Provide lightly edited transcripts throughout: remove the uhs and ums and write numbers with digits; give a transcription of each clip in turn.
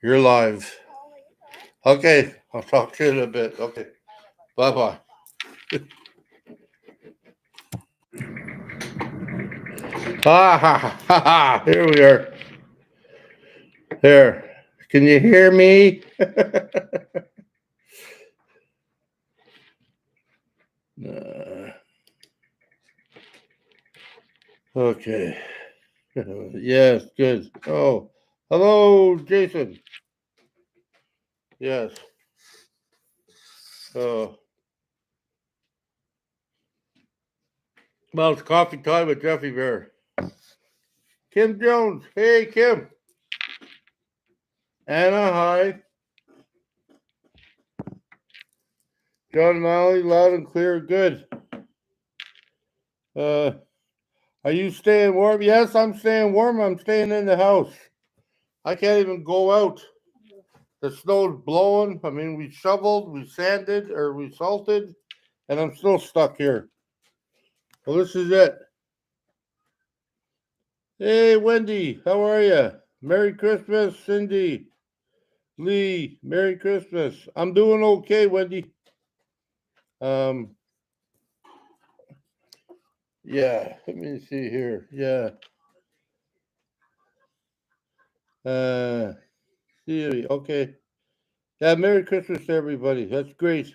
You're live. Okay, I'll talk to you in a bit. Okay, bye bye. Ha. Here we are. There. Can you hear me? Uh, okay. Yes, good. Oh, hello, Jason. Yes. Oh, well, it's coffee time with Jeffy Bear. Kim Jones. Hey, Kim. Anna, hi. John Malley, loud and clear. Good. Uh, are you staying warm? Yes, I'm staying warm. I'm staying in the house. I can't even go out. The snow's blowing. I mean, we shoveled, we sanded, or we salted, and I'm still stuck here. Well, this is it. Hey, Wendy, how are you? Merry Christmas, Cindy. Lee, Merry Christmas. I'm doing okay, Wendy. Um, yeah, let me see here. Yeah. Uh, see, okay. Yeah, Merry Christmas to everybody. That's great.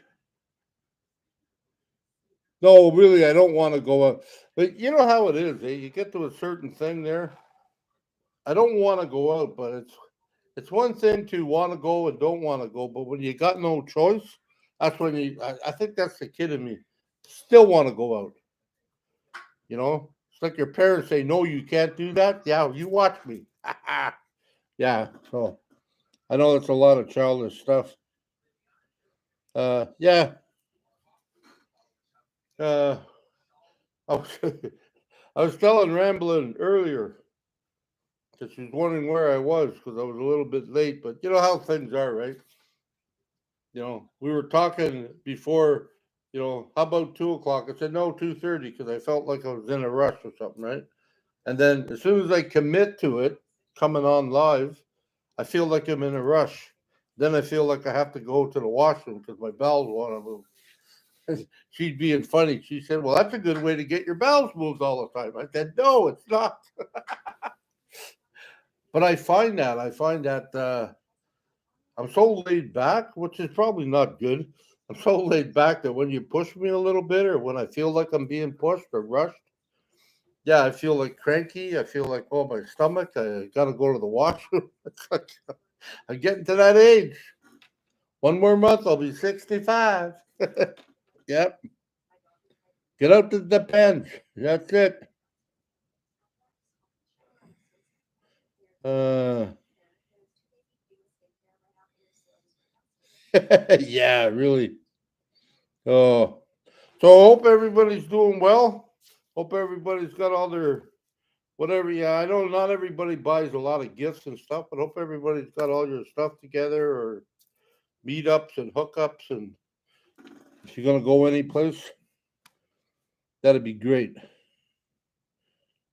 No, really, I don't want to go out. But you know how it is, eh? You get to a certain thing there. I don't want to go out, but it's one thing to want to go and don't want to go, but when you got no choice, that's when I think that's the kid in me. Still want to go out, you know? It's like your parents say, no, you can't do that. Yeah, you watch me. Yeah, so I know it's a lot of childish stuff. Yeah, uh, I was, I was telling Ramblin earlier because she's wondering where I was because I was a little bit late, but you know how things are, right? We were talking before, how about 2 o'clock? I said no, 2:30 because I felt like I was in a rush or something, right? And then as soon as I commit to it, coming on live, I feel like I'm in a rush. Then I feel like I have to go to the washroom because my bowels want to move. She's being funny. She said, "Well, that's a good way to get your bowels moved all the time." I said, "No, it's not." But I find that I'm so laid back, which is probably not good. I'm so laid back that when you push me a little bit, or when I feel like I'm being pushed or rushed, yeah, I feel like cranky. I feel like, oh, my stomach. I got to go to the washroom. It's like I'm getting to that age. One more month, I'll be 65. Yep. Get out to the pens. That's it. Uh, yeah, really. Oh, so I hope everybody's doing well. Hope everybody's got all their whatever. Yeah, I know not everybody buys a lot of gifts and stuff, but hope everybody's got all your stuff together or meetups and hookups. And if you're gonna go any place, that'd be great.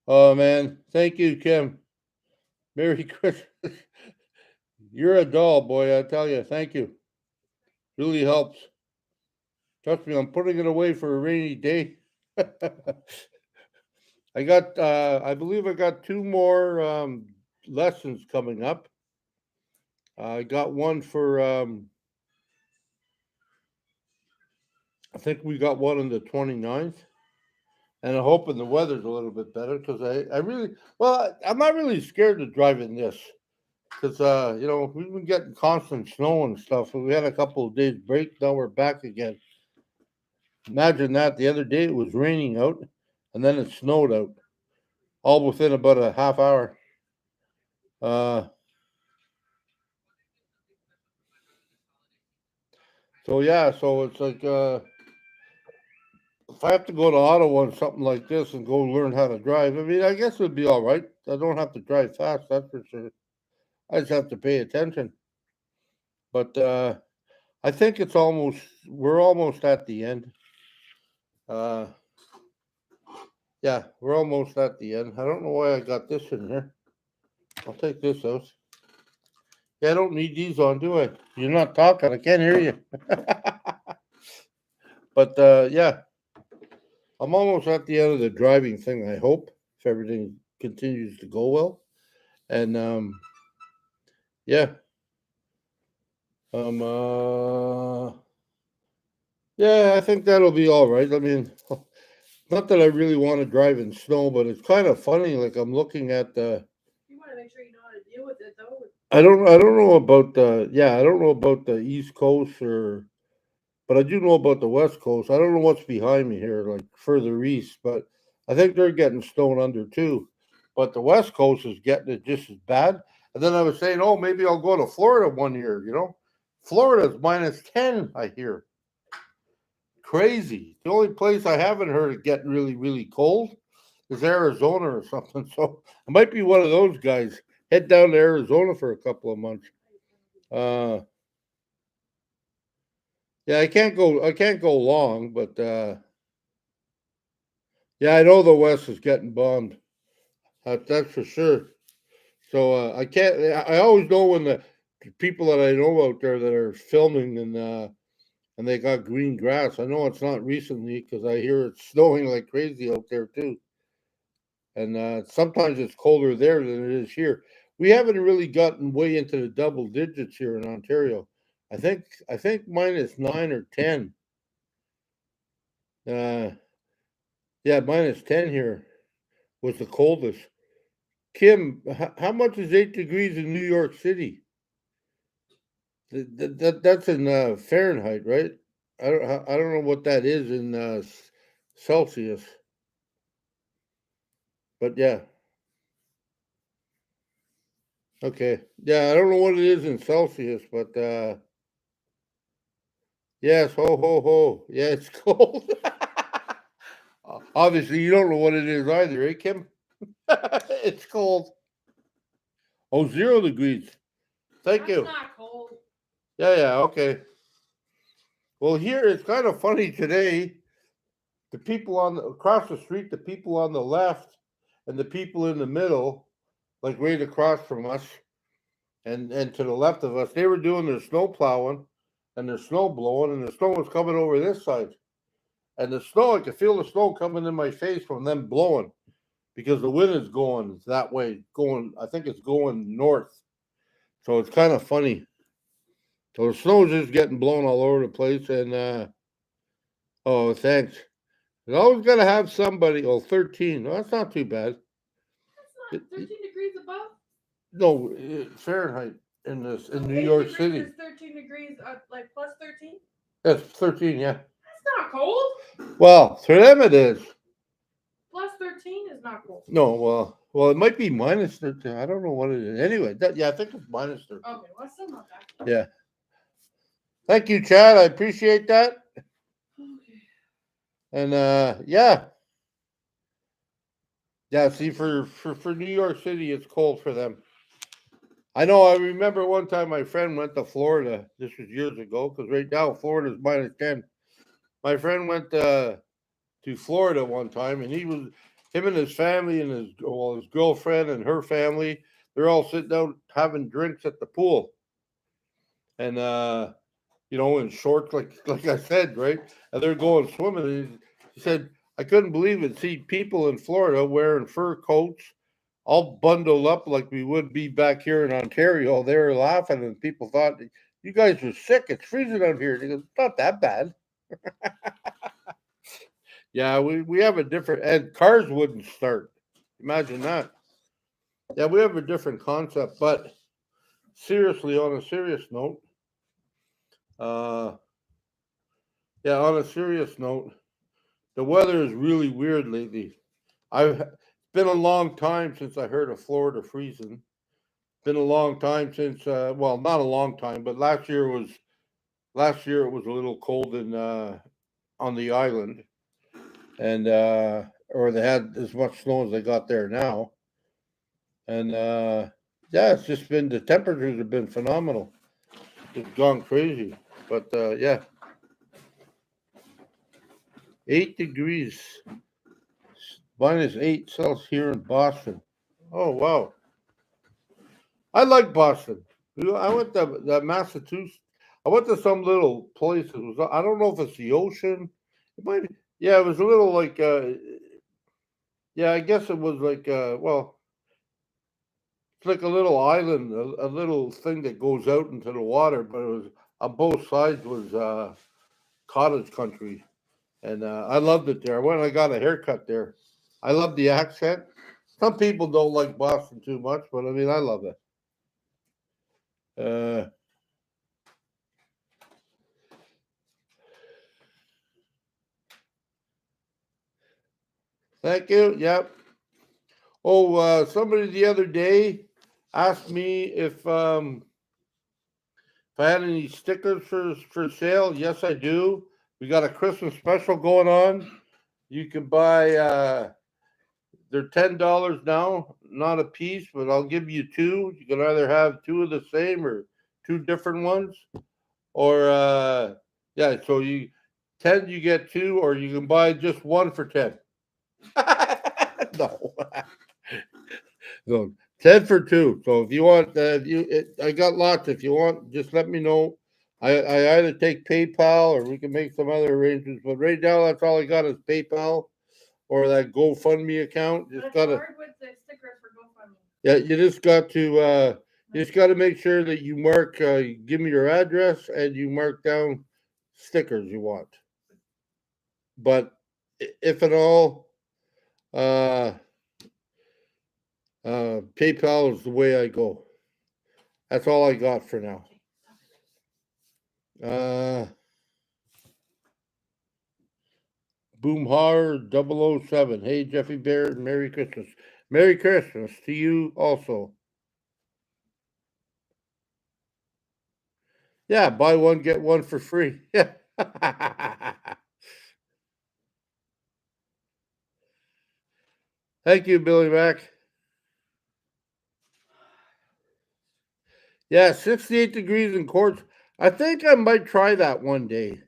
Oh man, thank you, Kim. Merry Christmas. You're a doll, boy. I tell you, thank you. Really helps. Trust me, I'm putting it away for a rainy day. I believe I got two more lessons coming up. I got one for I think we got one on the 29th, and I'm hoping the weather's a little bit better because I really, well, I'm not really scared of driving this because, we've been getting constant snow and stuff. We had a couple of days break, now we're back again. Imagine that. The other day it was raining out and then it snowed out all within about a half hour. Uh, so, yeah, so it's like, if I have to go to Ottawa on something like this and go learn how to drive, I mean, I guess it'd be all right. I don't have to drive fast, that's for sure. I just have to pay attention. But I think we're almost at the end. Uh, yeah, we're almost at the end. I don't know why I got this in here. I'll take this out. Yeah, I don't need these on, do I? You're not talking. I can't hear you. But yeah, I'm almost at the end of the driving thing. I hope if everything continues to go well, and yeah, um, uh, yeah, I think that'll be all right. I mean, not that I really want to drive in snow, but it's kind of funny. Like I'm looking at the. You want to make sure you know how to deal with it, though. I don't know about the. Yeah, I don't know about the East Coast or. But I do know about the West Coast. I don't know what's behind me here, like further east, but I think they're getting stone under too. But the West Coast is getting it just as bad. And then I was saying, oh, maybe I'll go to Florida one year. Florida's -10. I hear crazy. The only place I haven't heard it getting really, really cold is Arizona or something. So I might be one of those guys. Head down to Arizona for a couple of months. Uh, yeah, I can't go. I can't go long, but yeah, I know the West is getting bombed. That's for sure. So I can't. I always know when the people that I know out there that are filming and they got green grass. I know it's not recently because I hear it's snowing like crazy out there too. And sometimes it's colder there than it is here. We haven't really gotten way into the double digits here in Ontario. I think -9 or 10. Uh, yeah, -10 here was the coldest. Kim, how much is 8 degrees in New York City? That's in Fahrenheit, right? I don't know what that is in Celsius, but yeah, okay, yeah, I don't know what it is in Celsius, but yes, ho ho ho, yeah, it's cold. Obviously, you don't know what it is either, eh, Kim? It's cold. Oh, 0 degrees. Thank That's you. not cold. Yeah, yeah, okay. Well, here it's kind of funny today. The people across the street, the people on the left, and the people in the middle, like right across from us, and to the left of us, they were doing their snow plowing and their snow blowing, and the snow was coming over this side. And the snow, I could feel the snow coming in my face from them blowing because the wind is going that way, going. I think it's going north, so it's kind of funny. So the snow's just getting blown all over the place, and oh, thanks. You always got to have somebody. Oh, 13. No, that's not too bad. That's not It, 13 degrees above. no, Fahrenheit So in New 8 York degrees City. is 13 degrees, like plus 13. That's 13, yeah. That's not cold. Well, for them it is. Plus 13 is not cold. No, well, it might be -13. I don't know what it is. Anyway, yeah, I think it's -13. Okay, well, still not that. Yeah. Thank you, Chad. I appreciate that. Okay. And yeah, yeah. See, for New York City, it's cold for them. I know. I remember one time my friend went to Florida. This was years ago because right now Florida's -10. My friend went to Florida one time, and him and his family and his girlfriend and her family. They're all sitting out having drinks at the pool, and in shorts, like I said, right? And they're going swimming. And he said, I couldn't believe it. See people in Florida wearing fur coats, all bundled up like we would be back here in Ontario. They were laughing, and people thought you guys are sick. It's freezing out here. They go, it's not that bad. Yeah, we have a different, and cars wouldn't start. Imagine that. Yeah, we have a different concept. But seriously, on a serious note, uh, yeah, on a serious note, the weather is really weird lately. I've it's been a long time since I heard of Florida freezing. Been a long time since, well, not a long time, but last year it was a little cold in on the island, and or they had as much snow as they got there now. And yeah, it's just been the temperatures have been phenomenal. It's gone crazy. But yeah, 8 degrees, -8 Celsius here in Boston. Oh wow, I like Boston. I went to the Massachusetts. I went to some little place. It was, I don't know if it's the ocean. It might be. Yeah, it was a little like. Yeah, I guess it was like. Well, it's like a little island, a little thing that goes out into the water. But it was on both sides was cottage country, and I loved it there. I went and I got a haircut there. I love the accent. Some people don't like Boston too much, but I mean, I love it. Uh, Thank you. Yep. Oh, somebody the other day asked me if I had any stickers for sale. Yes, I do. We got a Christmas special going on. You can buy. They're $10 now, not a piece, but I'll give you two. You can either have two of the same or two different ones, or yeah. So you 10, you get two, or you can buy just one for 10. No. So 10 for two. So if you want, I got lots. If you want, just let me know. I either take PayPal or we can make some other arrangements. But right now, that's all I got is PayPal or that GoFundMe account. Just It's gotta, hard with the stickers for GoFundMe. yeah, you just got to make sure that you mark, give me your address and you mark down stickers you want. But if at all, uh, PayPal is the way I go. That's all I got for now. Uh, Boomhar 007. Hey, Jeffy Bear, Merry Christmas. Merry Christmas to you also. Yeah, buy one, get one for free. Yeah. Thank you, Billy Mac. Yeah, 68 degrees in Quartz. I think I might try that one day.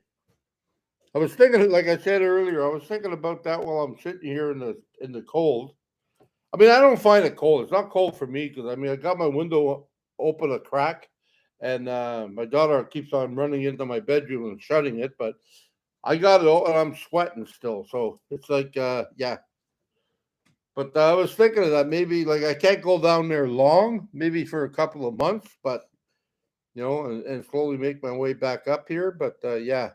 I was thinking, like I said earlier, I was thinking about that while I'm sitting here in the cold. I mean, I don't find it cold. It's not cold for me because I mean, I got my window open a crack, and my daughter keeps on running into my bedroom and shutting it. But I got it, and I'm sweating still. So it's like, yeah. But I was thinking of that maybe like I can't go down there long, maybe for a couple of months, but and slowly make my way back up here. But yeah,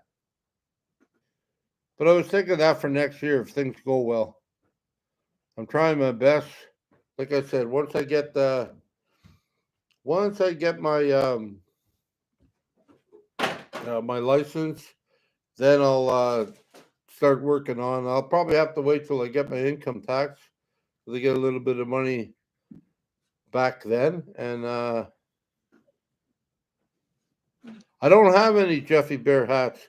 but I was thinking that for next year if things go well. I'm trying my best. Like I said, once I get my license, then I'll start working on. I'll probably have to wait till I get my income tax to get a little bit of money back then. And I don't have any Jeffy Bear hats.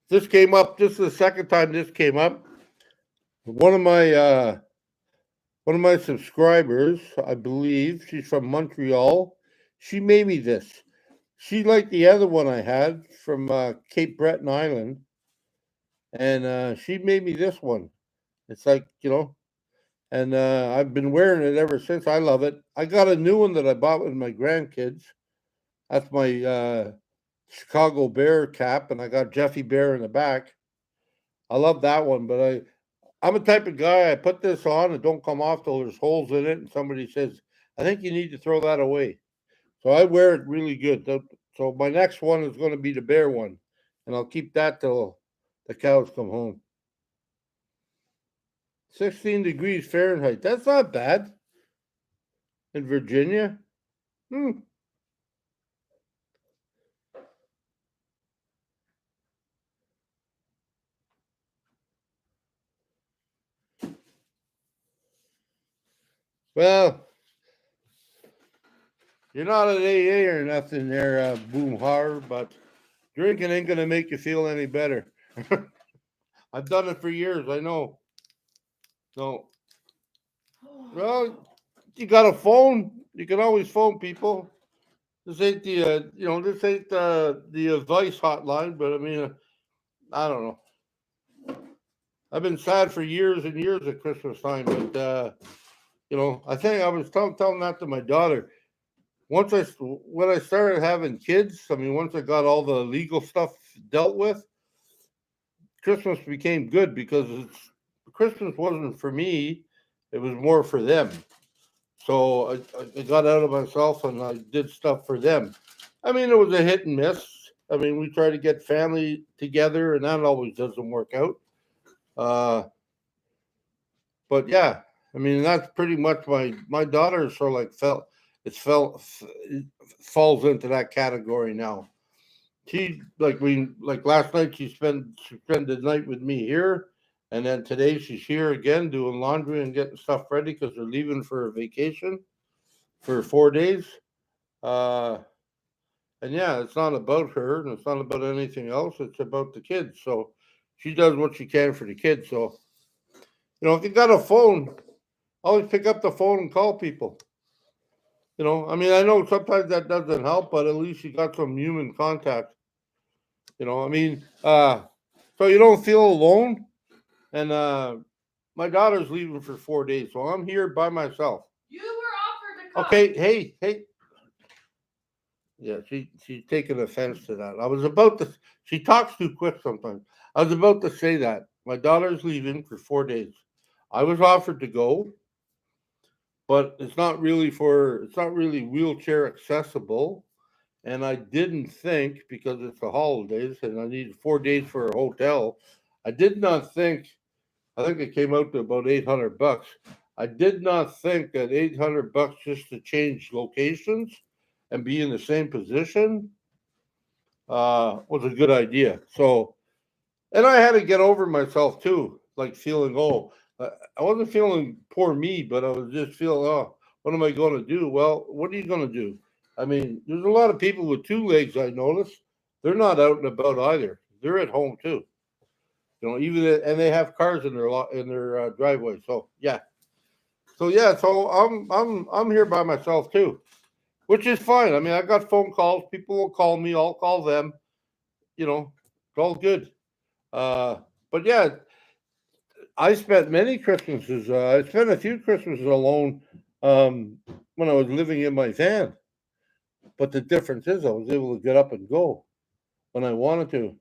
This came up. This is the second time this came up. One of my subscribers, I believe, she's from Montreal. She made me this. She liked the other one I had from Cape Breton Island, and she made me this one. It's like and I've been wearing it ever since. I love it. I got a new one that I bought with my grandkids. That's my Chicago Bear cap, and I got Jeffy Bear in the back. I love that one, but I'm a type of guy. I put this on and don't come off till there's holes in it, and somebody says, "I think you need to throw that away." So I wear it really good. So my next one is going to be the bear one, and I'll keep that till the cows come home. 16 degrees Fahrenheit. That's not bad in Virginia. Hmm. Well, you're not an AA or nothing there, Boom Har, but drinking ain't gonna make you feel any better. I've done it for years. I know. So, well, you got a phone. You can always phone people. This ain't this ain't the advice hotline, but I mean, I don't know. I've been sad for years and years at Christmas time, but I think I was telling that to my daughter. When I started having kids, I mean, once I got all the legal stuff dealt with, Christmas became good because Christmas wasn't for me; it was more for them. So I got out of myself and I did stuff for them. I mean, it was a hit and miss. I mean, we try to get family together, and that always doesn't work out. Uh, but yeah, I mean, that's pretty much my daughter is sort of like it falls into that category now. She like last night she spent the night with me here, and then today she's here again doing laundry and getting stuff ready because they're leaving for a vacation for 4 days. Uh, and yeah, it's not about her and it's not about anything else. It's about the kids. So she does what she can for the kids. So if you got a phone, always pick up the phone and call people. I mean, I know sometimes that doesn't help, but at least you got some human contact. I mean, so you don't feel alone. And my daughter's leaving for 4 days, so I'm here by myself. You were offered to come. Okay, hey. Yeah, she's taking offense to that. I was about to. She talks too quick sometimes. I was about to say that my daughter's leaving for 4 days. I was offered to go, but it's not really wheelchair accessible. And I didn't think because it's the holidays and I needed 4 days for a hotel. I did not think. I think it came out to about $800. I did not think that $800 just to change locations and be in the same position was a good idea. So, and I had to get over myself too, like feeling, I wasn't feeling poor me, but I was just feeling, what am I going to do? Well, what are you going to do? I mean, there's a lot of people with two legs. I noticed they're not out and about either. They're at home too. And they have cars in their driveway. So I'm here by myself too, which is fine. I mean, I got phone calls. People will call me. I'll call them. It's all good. Uh, but yeah, I spent many Christmases. I spent a few Christmases alone when I was living in my van. But the difference is, I was able to get up and go when I wanted to.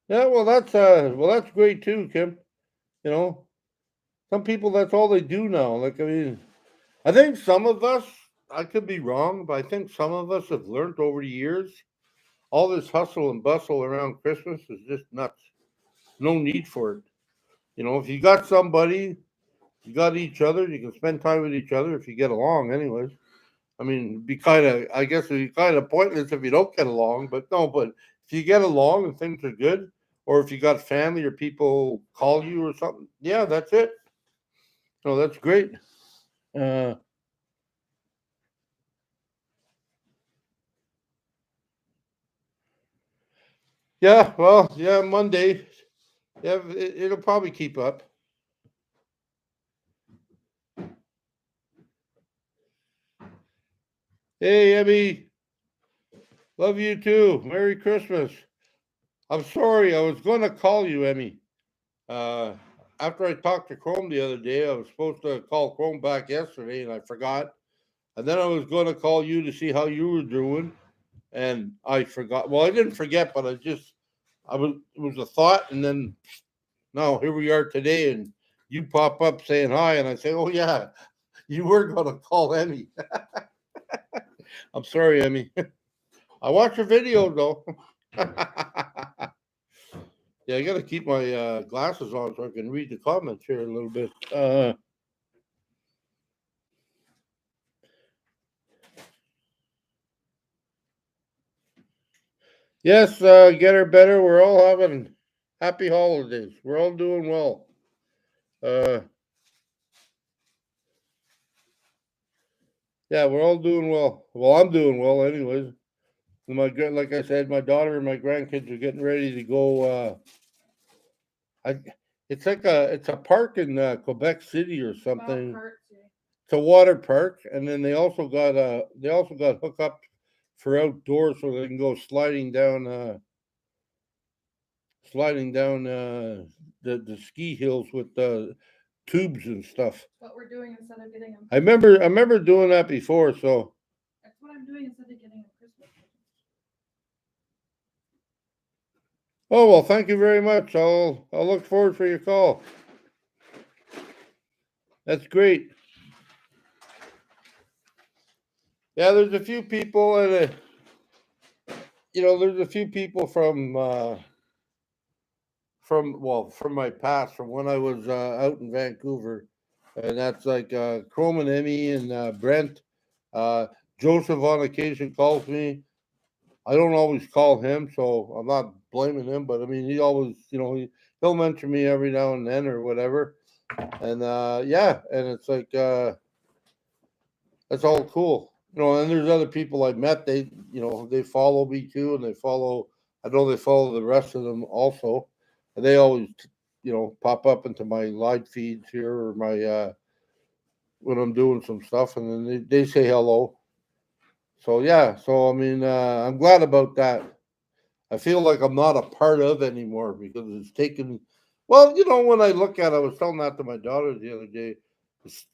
Yeah, well, that's great too, Kim. You know, some people that's all they do now. Like, I mean, I think some of us, I could be wrong, but I think some of us have learned over the years all this hustle and bustle around Christmas is just nuts. No need for it. If you got somebody, you got each other, you can spend time with each other if you get along, anyways. I mean, I guess it'd be kind of pointless if you don't get along, but no, but if you get along and things are good, or if you got family or people call you or something, yeah, that's it. No, that's great. Uh, yeah, well, yeah, Monday, yeah, it'll probably keep up. Hey, Emmy, love you too. Merry Christmas. I'm sorry, I was going to call you, Emmy. Uh, After I talked to Chrome the other day, I was supposed to call Chrome back yesterday, and I forgot. And then I was going to call you to see how you were doing, and I forgot. Well, I didn't forget, but I was. It was a thought, and then now here we are today, and you pop up saying hi, and I say, "Oh yeah, you were going to call Emmy." I'm sorry, Emmy. I watch your video though. Yeah, I got to keep my glasses on so I can read the comments here a little bit. Yes, get her better. We're all having happy holidays. We're all doing well. Uh, yeah, we're all doing well. Well, I'm doing well, anyways. Like I said, my daughter and my grandkids are getting ready to go. I, it's a park in Quebec City or Golf something. cart, yeah. It's a water park, and then they also got hookup for outdoors so they can go sliding down the ski hills with tubes and stuff. What we're doing instead of getting them. I remember doing that before. So, That's what I'm doing instead of getting them Christmas presents. oh well, thank you very much. I'll look forward for your call. That's great. Yeah, there's a few people, and there's a few people from my past, from when I was out in Vancouver, and that's like Chrome and Emmy and Brent. Uh, Joseph on occasion calls me. I don't always call him, so I'm not blaming him. But I mean, he always, he'll mention me every now and then or whatever. And yeah, and it's like that's all cool. And there's other people I've met. They follow me too, and they follow. I know they follow the rest of them also, and they always, pop up into my live feeds here or my when I'm doing some stuff, and then they say hello. So yeah, so I mean, I'm glad about that. I feel like I'm not a part of anymore because it's taken. Well, when I look at it, I was telling that to my daughter the other day.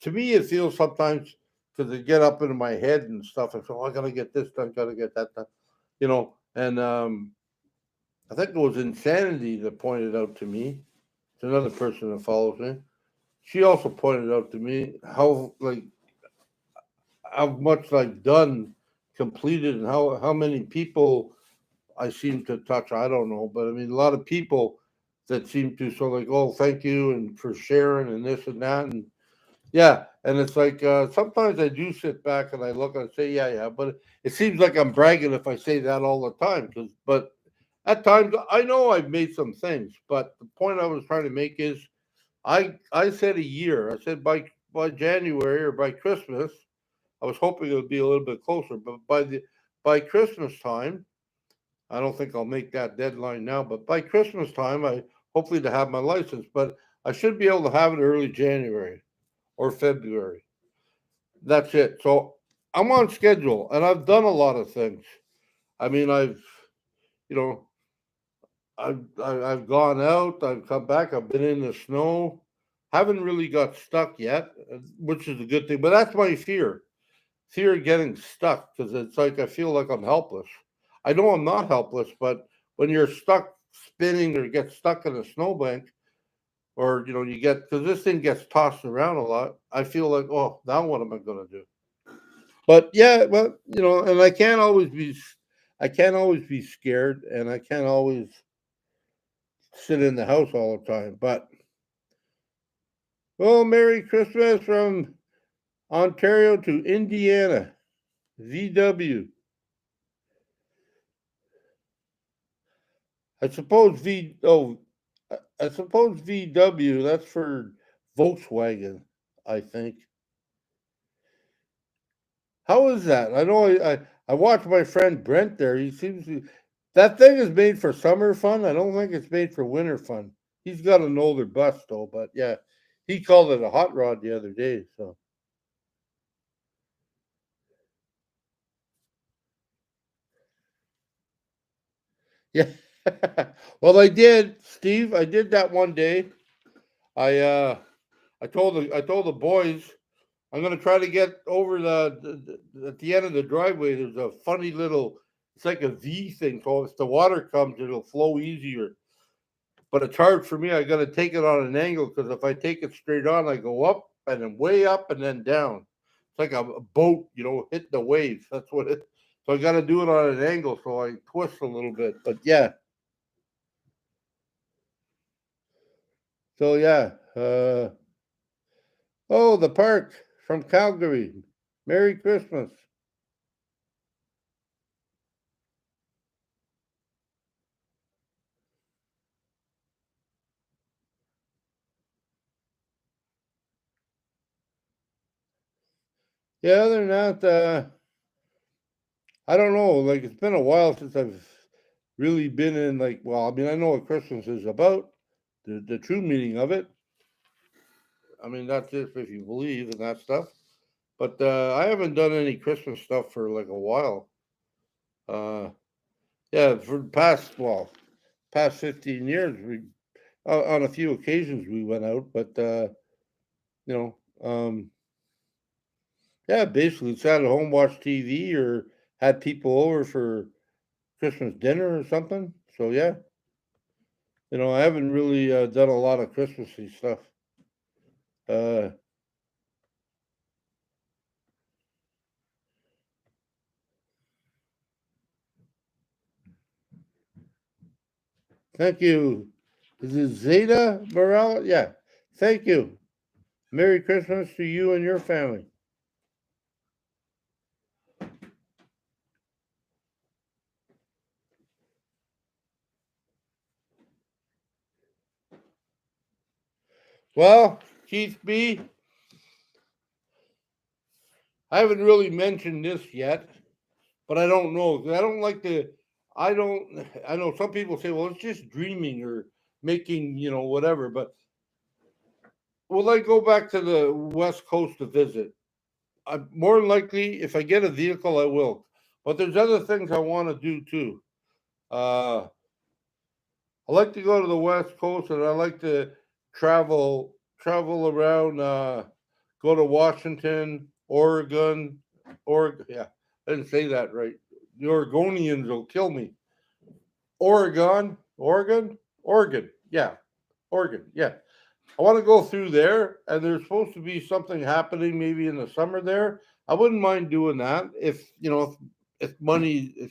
To me, it feels sometimes because they get up into my head and stuff. I feel I gotta get this done, gotta get that done, And I think it was Insanity that pointed out to me. It's another person that follows me. She also pointed out to me how much I've done, completed, and how many people I seem to touch. I don't know, but I mean, a lot of people that seem to oh, thank you and for sharing and this and that, and yeah, and it's like sometimes I do sit back and I look and I say, yeah, yeah, but it seems like I'm bragging if I say that all the time, but at times I know I've made some things, but the point I was trying to make is I said a year. I said by January or by Christmas. I was hoping it would be a little bit closer, but by Christmas time, I don't think I'll make that deadline now, but by Christmas time, I hopefully to have my license, but I should be able to have it early January or February. That's it. So I'm on schedule, and I've done a lot of things. I mean, you know, I've gone out, I've come back, I've been in the snow, haven't really got stuck yet, which is a good thing. But that's my fear of getting stuck because it's like I feel like I'm helpless. I know I'm not helpless, but when you're stuck spinning or get stuck in a snowbank, or you get because this thing gets tossed around a lot, I feel like, oh, now what am I going to do? But yeah, well, and I can't always be scared, and I can't always sit in the house all the time. But well, Merry Christmas from Ontario to Indiana, VW. I suppose I suppose VW. That's for Volkswagen. I think. How is that? I know I watched my friend Brent there. He seems to. That thing is made for summer fun. I don't think it's made for winter fun. He's got an older bus though, but yeah, he called it a hot rod the other day. So yeah. Well, I did, Steve. I did that one day. I uh I told the boys I'm gonna try to get over at the end of the driveway. There's a funny little, it's like a V thing. So if the water comes, it'll flow easier. But it's hard for me. I got to take it on an angle because if I take it straight on, I go up and then way up and then down. It's like a boat, hitting the waves. That's what it. So I got to do it on an angle, so I twist a little bit. But yeah, so yeah. Oh, the park from Calgary. Merry Christmas. Yeah, other than that, I don't know. Like it's been a while since I've really been in like. Well, I mean, I know what Christmas is about, the true meaning of it. I mean, that's just if you believe in that stuff. But I haven't done any Christmas stuff for like a while. Uh, yeah, for the past 15 years, we on a few occasions we went out, but you know, yeah, basically sat at home, watched TV, or had people over for Christmas dinner or something. So yeah, I haven't really done a lot of Christmassy stuff. Uh, Thank you. Is it Zeta Morales? Yeah. Thank you. Merry Christmas to you and your family. Well, Keith B, I haven't really mentioned this yet, but I don't know. I don't like to. I don't. I know some people say, "Well, it's just dreaming or making, whatever." But will I go back to the West Coast to visit? More than likely, if I get a vehicle, I will. But there's other things I want to do too. Uh, I like to go to the West Coast, and I like to travel around. Go to Washington, Oregon, Oregon. Yeah, I didn't say that right. The Oregonians will kill me. Oregon. Yeah, Oregon. Yeah, I want to go through there, and there's supposed to be something happening maybe in the summer there. I wouldn't mind doing that if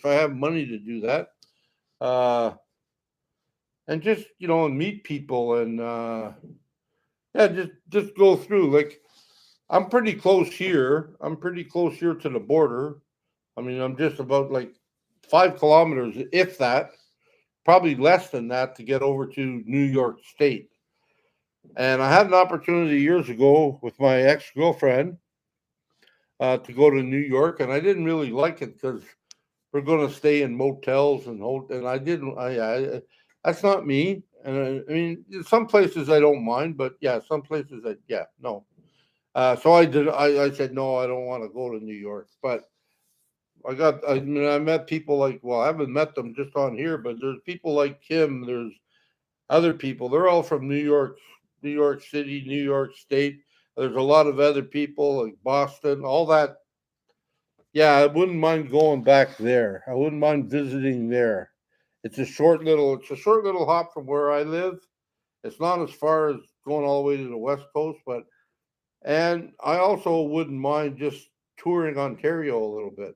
I have money to do that. Uh, and just meet people and yeah, just go through. Like I'm pretty close here. I'm pretty close here to the border. I mean, I'm just about like 5 kilometers, if that, probably less than that, to get over to New York State. And I had an opportunity years ago with my ex girlfriend to go to New York, and I didn't really like it because we're going to stay in motels and I didn't. That's not me. And I mean, some places I don't mind, but yeah, some places yeah, no. So I did. I said no, I don't want to go to New York. But I mean, I met people like, well, I haven't met them just on here, but there's people like Kim. There's other people. They're all from New York City, New York State. There's a lot of other people like Boston, all that. Yeah, I wouldn't mind going back there. I wouldn't mind visiting there. It's a short little hop from where I live. It's not as far as going all the way to the West Coast, but and I also wouldn't mind just touring Ontario a little bit.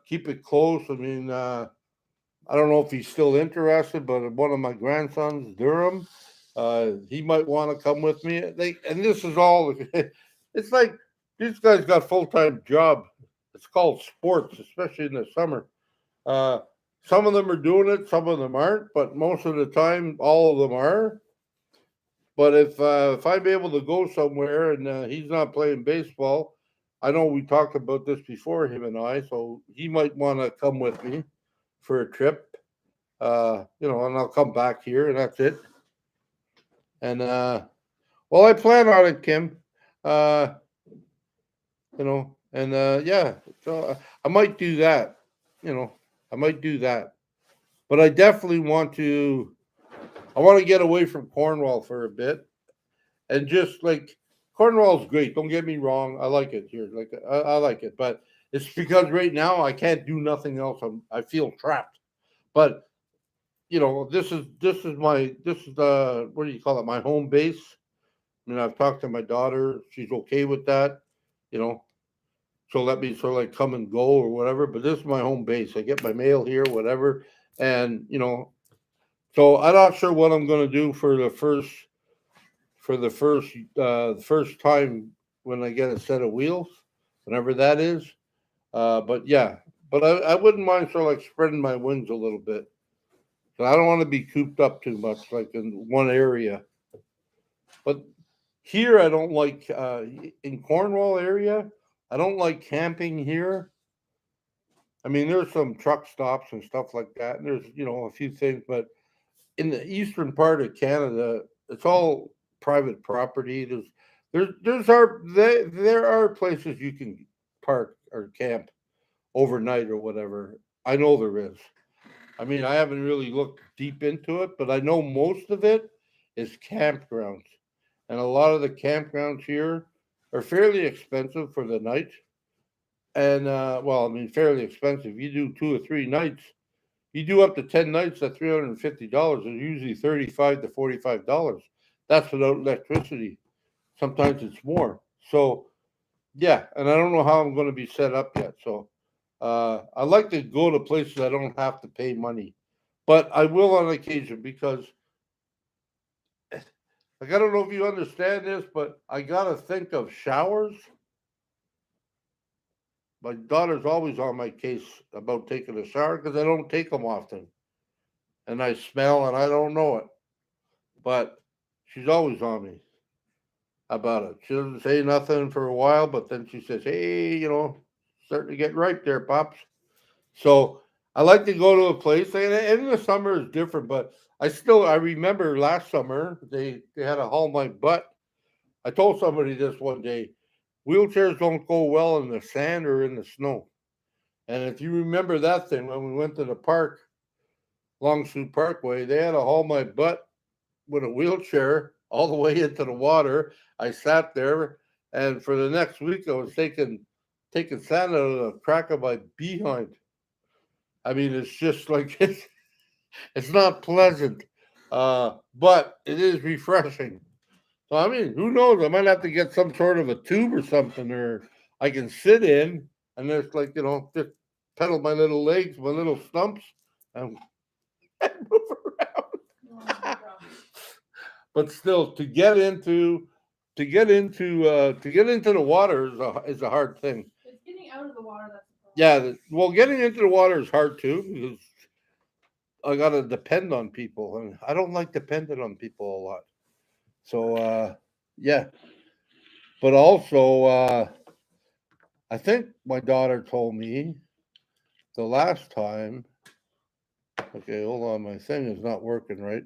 Keep it close. I mean, I don't know if he's still interested, but one of my grandsons, Durham, he might want to come with me. And this is all. It's like these guys got full time job. It's called sports, especially in the summer. Uh, some of them are doing it, some of them aren't, but most of the time, all of them are. But if I'm able to go somewhere and he's not playing baseball, I know we talked about this before, him and I, so he might want to come with me for a trip. And I'll come back here, and that's it. And well, I plan on it, Kim. Uh, and yeah, so I might do that. You know, I might do that. But I definitely want to. I want to get away from Cornwall for a bit, and just like Cornwall's great. Don't get me wrong. I like it here. Like I like it, but it's because right now I can't do nothing else. I feel trapped. But this is the what do you call it? My home base. I mean, I've talked to my daughter. She's okay with that. You know, she'll let me sort of like come and go or whatever. But this is my home base. I get my mail here, whatever, and so I'm not sure what I'm going to do for the first time when I get a set of wheels, whenever that is. But yeah, but I wouldn't mind sort of like spreading my wings a little bit. So I don't want to be cooped up too much, like in one area. But here, I don't like in Cornwall area. I don't like camping here. I mean, there's some truck stops and stuff like that, and there's a few things, but in the eastern part of Canada, it's all private property. There are places you can park or camp overnight or whatever. I know there is. I mean, I haven't really looked deep into it, but I know most of it is campgrounds. and a lot of the campgrounds here are fairly expensive for the night. And well, I mean, fairly expensive. You do 2 or 3 nights, you do up to 10 nights at $350. It's usually $35 to $45. That's without electricity. Sometimes it's more. So yeah, and I don't know how I'm going to be set up yet. So I like to go to places I don't have to pay money, but I will on occasion because like I don't know if you understand this, but I gotta think of showers. My daughter's always on my case about taking a shower because I don't take them often, and I smell and I don't know it, but she's always on me about it. She doesn't say nothing for a while, but then she says, "Hey, starting to get ripe there, pops." So I like to go to a place, and in the summer is different. But I remember last summer they had to haul my butt. I told somebody this one day: wheelchairs don't go well in the sand or in the snow. And if you remember that thing when we went to the park, Longsuit Parkway, they had to haul my butt with a wheelchair all the way into the water. I sat there, and for the next week, I was taking sand out of the crack of my behind. I mean, it's just like it's not pleasant, but it is refreshing. So I mean, who knows? I might have to get some sort of a tube or something, or I can sit in and just like just pedal my little legs, my little stumps, and, and move Oh my around. gosh. But still, to get into the water is a hard thing. It's getting out of the water that's the problem. Yeah, well, getting into the water is hard too because I gotta depend on people, and I don't like depending on people a lot. So yeah, but also I think my daughter told me the last time. Okay, hold on, my thing is not working right.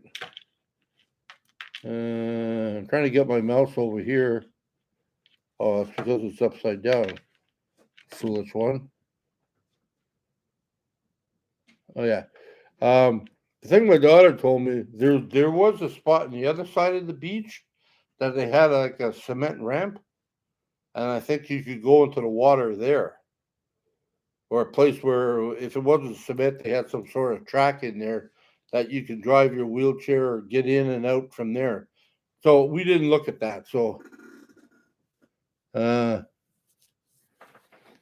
I'm trying to get my mouse over here. Oh, it's because it's upside down. Foolish one. Oh yeah. The thing my daughter told me there was a spot on the other side of the beach that they had like a cement ramp, and I think you could go into the water there, or a place where if it wasn't cement, they had some sort of track in there that you could drive your wheelchair or get in and out from there. So we didn't look at that. So uh,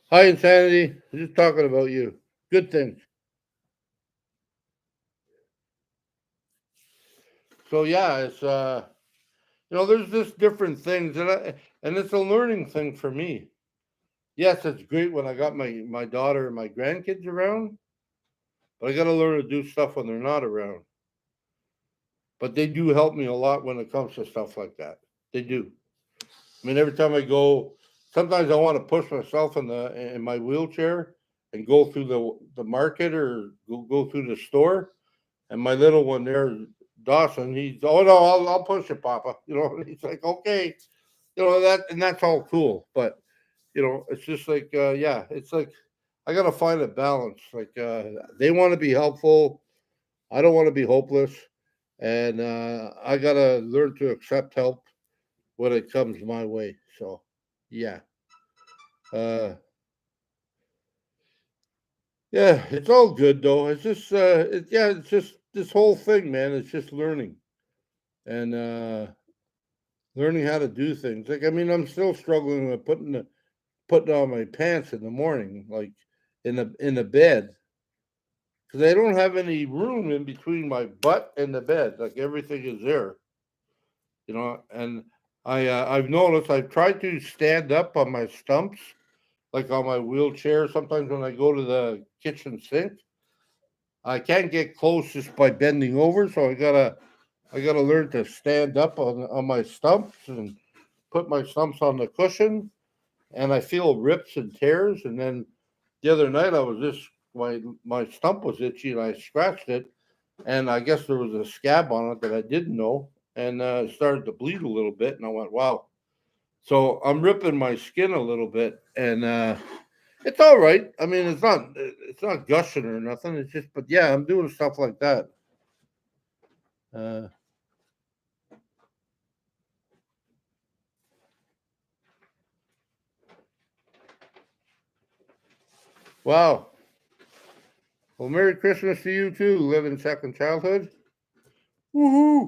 hi insanity, just talking about you. Good things. So yeah, it's there's just different things, and it's a learning thing for me. Yes, it's great when I got my daughter and my grandkids around, but I got to learn to do stuff when they're not around. But they do help me a lot when it comes to stuff like that. They do. I mean, every time I go, sometimes I want to push myself in my wheelchair and go through the market or go through the store. And my little one there, Dawson, he's oh no, I'll push it, Papa. He's like okay, that's all cool. But it's just like yeah, it's like I gotta find a balance. Like they want to be helpful, I don't want to be hopeless, and I gotta learn to accept help when it comes my way. So yeah, uh, yeah, it's all good though. It's just yeah, it's just this whole thing, man. It's just learning and learning how to do things. Like I mean, I'm still struggling with putting on my pants in the morning, like in the bed, because I don't have any room in between my butt and the bed. Like everything is there, And I've noticed I've tried to stand up on my stumps, like on my wheelchair. Sometimes when I go to the kitchen sink, I can't get close just by bending over. So I gotta learn to stand up on my stumps and put my stumps on the cushion. And I feel rips and tears. And then the other night I was just my stump was itchy and I scratched it, and I guess there was a scab on it that I didn't know, and it started to bleed a little bit, and I went, "Wow!" So I'm ripping my skin a little bit, and it's all right. I mean, it's not gushing or nothing. It's just, but yeah, I'm doing stuff like that. Uh, Wow. Well, Merry Christmas to you too, living second childhood. Woohoo!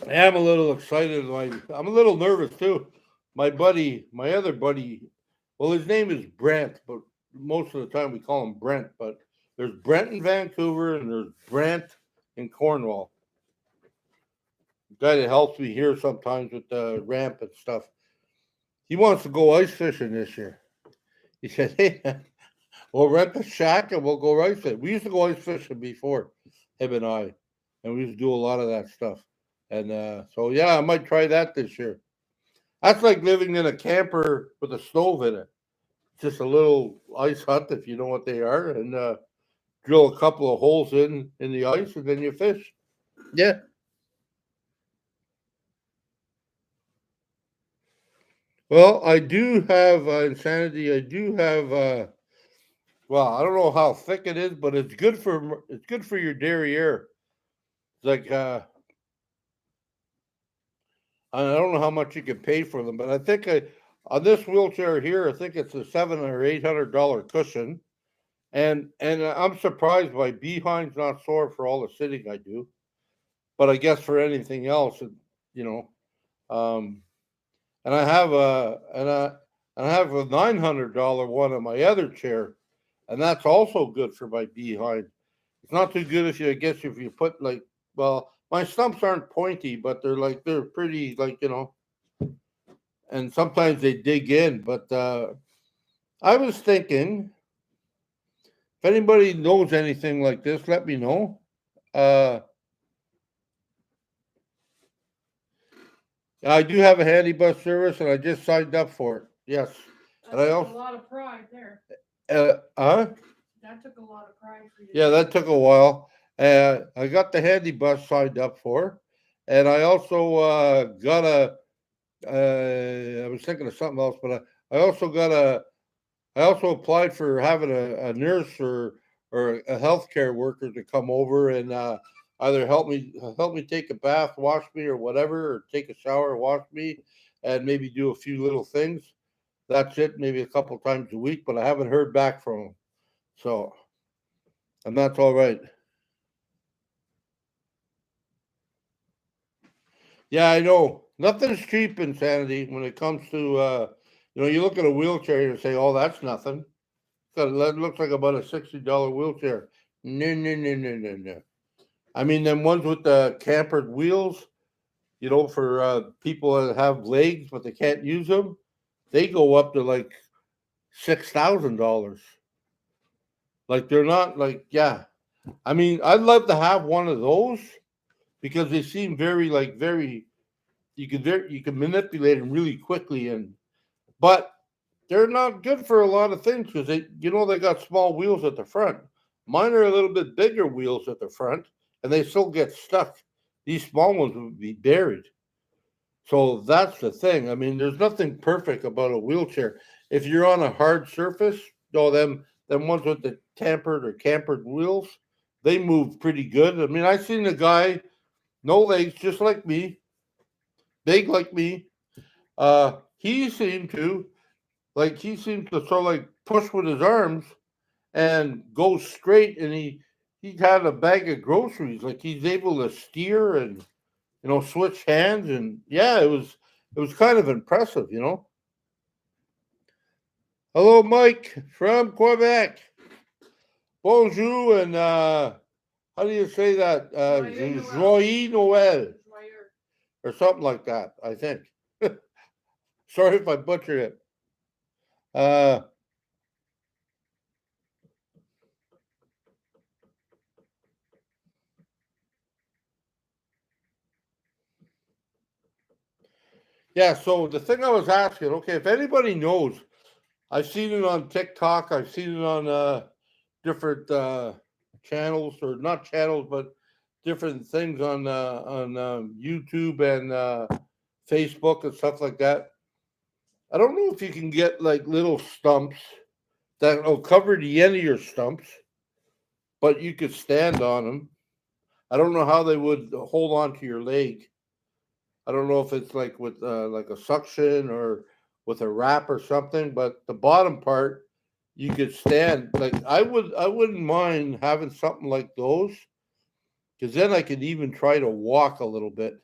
I am a little excited. I'm a little nervous too. My other buddy, well, his name is Brent, but most of the time we call him Brent. But there's Brent in Vancouver and there's Brent in Cornwall. The guy that helps me here sometimes with the ramp and stuff. He wants to go ice fishing this year. He said, "Hey, we'll rent a shack and we'll go ice fishing." We used to go ice fishing before, him and I, and we used to do a lot of that stuff. And so, yeah, I might try that this year. That's like living in a camper with a stove in it. Just a little ice hut, if you know what they are, and drill a couple of holes in the ice, and then you fish. Yeah. Well, I do have insanity. I do have. Well, I don't know how thick it is, but it's good for your derriere. It's like I don't know how much you can pay for them, but I think on this wheelchair here, I think it's a $700 or $800 cushion, and I'm surprised my behind's not sore for all the sitting I do, but I guess for anything else, you know, um, and I have a $900 one on my other chair, and that's also good for my behind. It's not too good if you, I guess, if you put like, well, my stumps aren't pointy, but they're pretty like and sometimes they dig in. But I was thinking, if anybody knows anything like this, let me know. Uh, I do have a handy bus service, and I just signed up for it. Yes, That and I took a also lot of pride there. huh? That took a lot of pride for you to Yeah, do. that took a while. I got the handy bus signed up for, and I also got a. I was thinking of something else, but I also got a. I also applied for having a nurse or a healthcare worker to come over and either help me take a bath, wash me, or whatever, or take a shower, wash me, and maybe do a few little things. That's it, maybe a couple times a week, but I haven't heard back from them. So, and that's all right. Yeah, I know. Nothing's cheap, insanity, when it comes to you look at a wheelchair and say, "Oh, that's nothing." That looks like about a $60 wheelchair. No, no, no, no, no, no. I mean, them ones with the campered wheels, for people that have legs but they can't use them, they go up to like $6,000. Like they're not like, yeah. I mean, I'd love to have one of those because they seem very you can manipulate them really quickly, but they're not good for a lot of things because they got small wheels at the front. Mine are a little bit bigger wheels at the front, and they still get stuck. These small ones would be buried. So that's the thing. I mean, there's nothing perfect about a wheelchair. If you're on a hard surface, them ones with the tampered or campered wheels, they move pretty good. I mean, I seen a guy, no legs, just like me, big like me. He seemed to sort of like push with his arms and go straight, and he had a bag of groceries. Like he's able to steer and switch hands, and yeah, it was kind of impressive. Hello, Mike from Quebec. Bonjour, and how do you say that? Joyeux Noel. Joyeux Noel Joyeux. or something like that. I think. Sorry if I butchered it. Uh, yeah. So the thing I was asking, okay, if anybody knows, I've seen it on TikTok. I've seen it on different channels, or not channels, but different things on YouTube and Facebook and stuff like that. I don't know if you can get like little stumps that will cover the end of your stumps, but you could stand on them. I don't know how they would hold on to your leg. I don't know if it's like with like a suction or with a wrap or something, but the bottom part you could stand. Like I wouldn't mind having something like those because then I could even try to walk a little bit.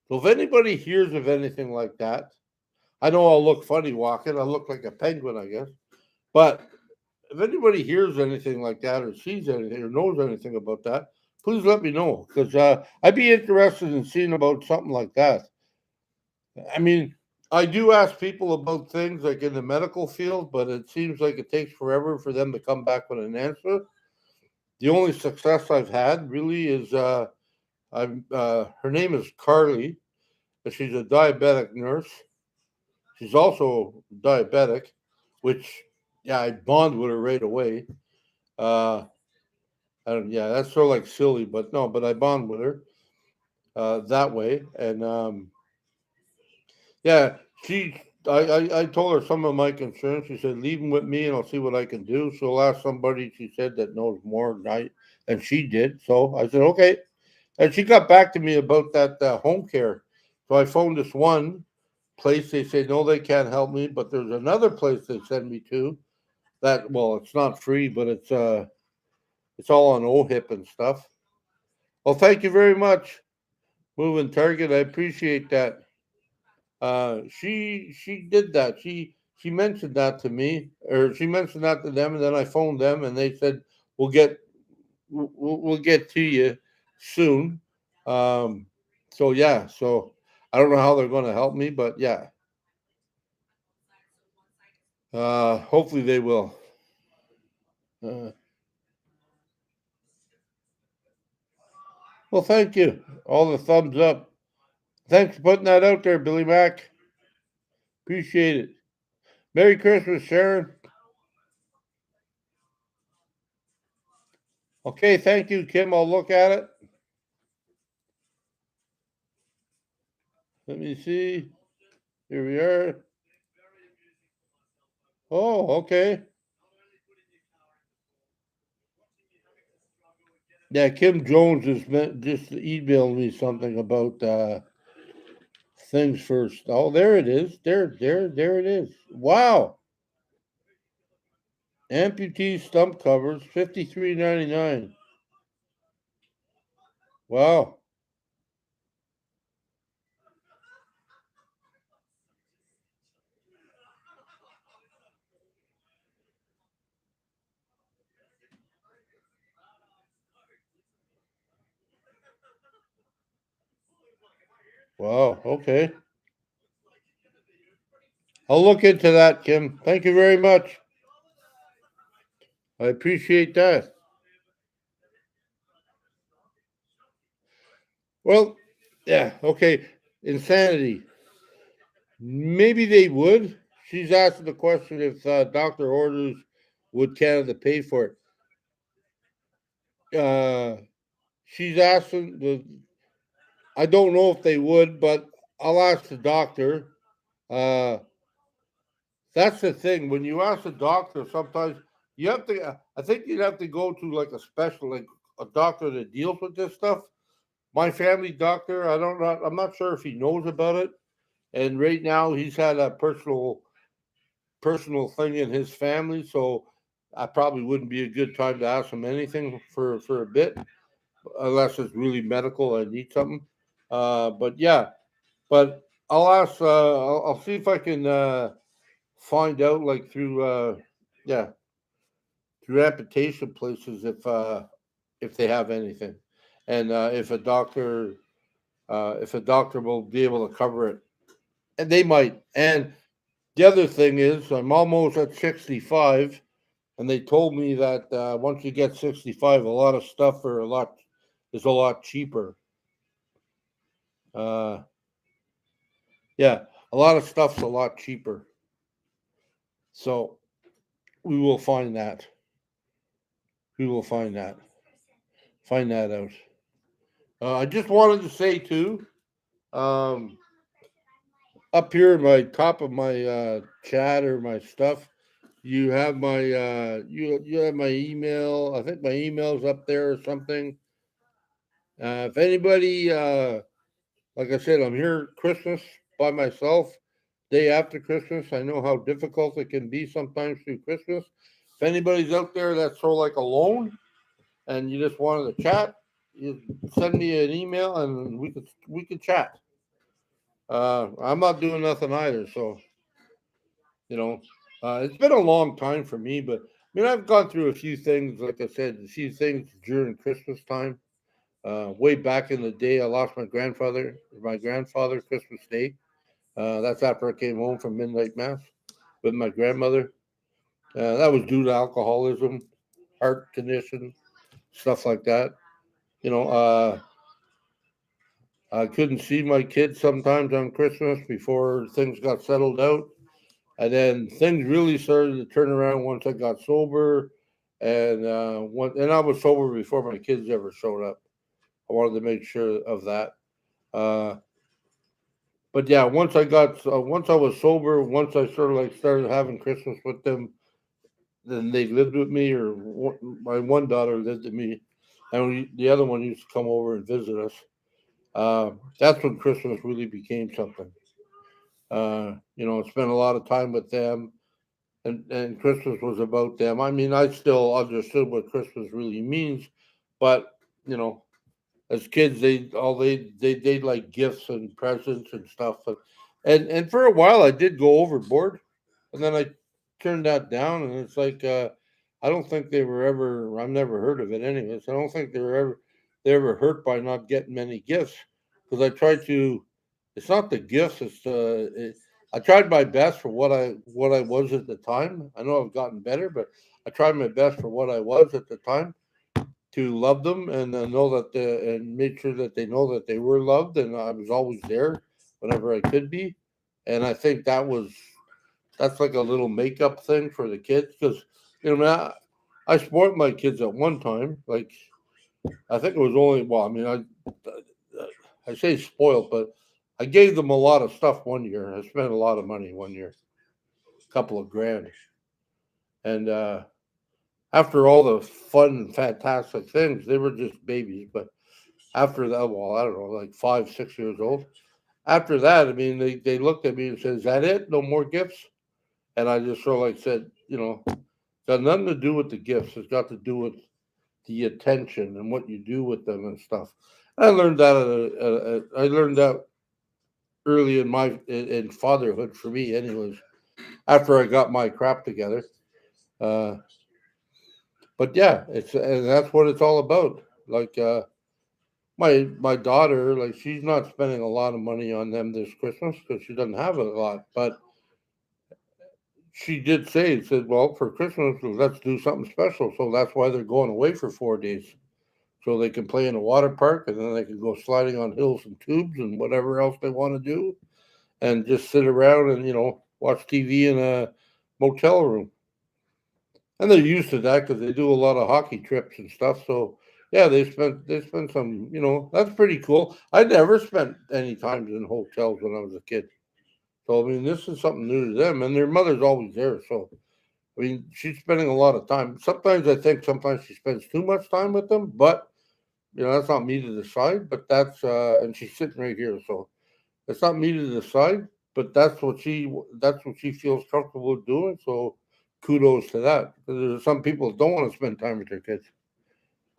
So if anybody hears of anything like that, I know I'll look funny walking. I look like a penguin, I guess. But if anybody hears anything like that or sees anything or knows anything about that, please let me know because I'd be interested in seeing about something like that. I mean, I do ask people about things like in the medical field, but it seems like it takes forever for them to come back with an answer. The only success I've had really is I'm her name is Carly, and she's a diabetic nurse. She's also diabetic, which yeah, I bond with her right away. Uh, I don't, yeah, that's sort of like silly, but no, but I bond with her that way, and yeah, she. I told her some of my concerns. She said, "Leave them with me, and I'll see what I can do." So I'll ask somebody. She said that knows more than she did. So I said, "Okay." And she got back to me about that home care. So I phoned this one place. They say no, they can't help me. But there's another place they send me to. That well, it's not free, but it's all on OHIP and stuff. Well, thank you very much, Moving Target. I appreciate that. She did that. She mentioned that to me, or she mentioned that to them, and then I phoned them, and they said we'll get we'll get to you soon. Um, so yeah, so I don't know how they're going to help me, but yeah, hopefully they will. Uh, well, thank you. All the thumbs up. Thanks for putting that out there, Billy Mack. Appreciate it. Merry Christmas, Sharon. Okay, thank you, Kim. I'll look at it. Let me see. Here we are. Oh, okay. Yeah, Kim Jones just emailed me something about things first. Oh, there it is. There it is. Wow. Amputee stump covers, $53.99. Wow. Wow. Okay. I'll look into that, Kim. Thank you very much. I appreciate that. Well, yeah. Okay. Insanity. Maybe they would. She's asking the question if doctor orders would Canada pay for it. She's asking the. I don't know if they would, but I'll ask the doctor. Uh, that's the thing. When you ask a doctor, sometimes you have to. I think you'd have to go to like a special, like a doctor that deals with this stuff. My family doctor. I don't know. I'm not sure if he knows about it. And right now, he's had a personal thing in his family, so I probably wouldn't be a good time to ask him anything for a bit, unless it's really medical. I need something. But yeah, but I'll ask. I'll see if I can find out, like through yeah, through amputation places if they have anything, and if a doctor will be able to cover it, and they might. And the other thing is, I'm almost at 65, and they told me that once you get 65, a lot of stuff is a lot cheaper. Uh, yeah, a lot of stuff's a lot cheaper. So we will find that. We will find that out. I just wanted to say too, um, up here, my top of my chat or my stuff, you have my you have my email. I think my email's up there or something. If anybody, like I said, I'm here Christmas by myself. day after Christmas. I know how difficult it can be sometimes through Christmas. If anybody's out there that's sort of like alone and you just wanted to chat, you send me an email and we could chat. I'm not doing nothing either, so you know, it's been a long time for me. But I mean, I've gone through a few things. Like I said, a few things during Christmas time. Way back in the day, I lost my grandfather Christmas Day. That's after I came home from midnight mass with my grandmother. That was due to alcoholism, heart condition, stuff like that. You know, I couldn't see my kids sometimes on Christmas before things got settled out. And then things really started to turn around once I got sober. And I was sober before my kids ever showed up. I wanted to make sure of that. Uh, but yeah, once I was sober, once I sort of like started having Christmas with them, then they lived with me, or my one daughter lived with me, and the other one used to come over and visit us. That's when Christmas really became something. Spent a lot of time with them, and Christmas was about them. I mean, I still understood what Christmas really means, but you know, as kids, they like gifts and presents and stuff. And for a while, I did go overboard, and then I turned that down. And it's like I don't think they were ever. I've never heard of it, anyways. I don't think they ever hurt by not getting many gifts because I tried to. It's not the gifts. I tried my best for what I was at the time. I know I've gotten better, but I tried my best for what I was at the time to love them and know that and make sure that they know that they were loved, and I was always there whenever I could be. And I think that's like a little makeup thing for the kids because man, I spoiled my kids at one time. Like I think it was only well, I mean I say spoiled, but I gave them a lot of stuff one year. I spent a lot of money one year, a couple of grand, and after all the fun and fantastic things, they were just babies, but after that, well, I don't know, like 5, 6 years old. After that, I mean, they looked at me and said, "Is that it? No more gifts?" And I just sort of like said, got nothing to do with the gifts. It's got to do with the attention and what you do with them and stuff. I learned that. I learned that early in fatherhood for me, anyways. After I got my crap together, uh, but yeah, and that's what it's all about. Like my daughter, like she's not spending a lot of money on them this Christmas because she doesn't have a lot. But she did said, well, for Christmas, let's do something special. So that's why they're going away for 4 days, so they can play in a water park, and then they can go sliding on hills and tubes and whatever else they want to do, and just sit around and watch TV in a motel room. And they're used to that because they do a lot of hockey trips and stuff. So yeah, they spent some. That's pretty cool. I never spent any times in hotels when I was a kid. So I mean, this is something new to them, and their mother's always there. So I mean, she's spending a lot of time. Sometimes she spends too much time with them, but that's not me to decide. But and she's sitting right here, so it's not me to decide. But that's what she feels comfortable doing. So kudos to that. Because there's some people that don't want to spend time with their kids,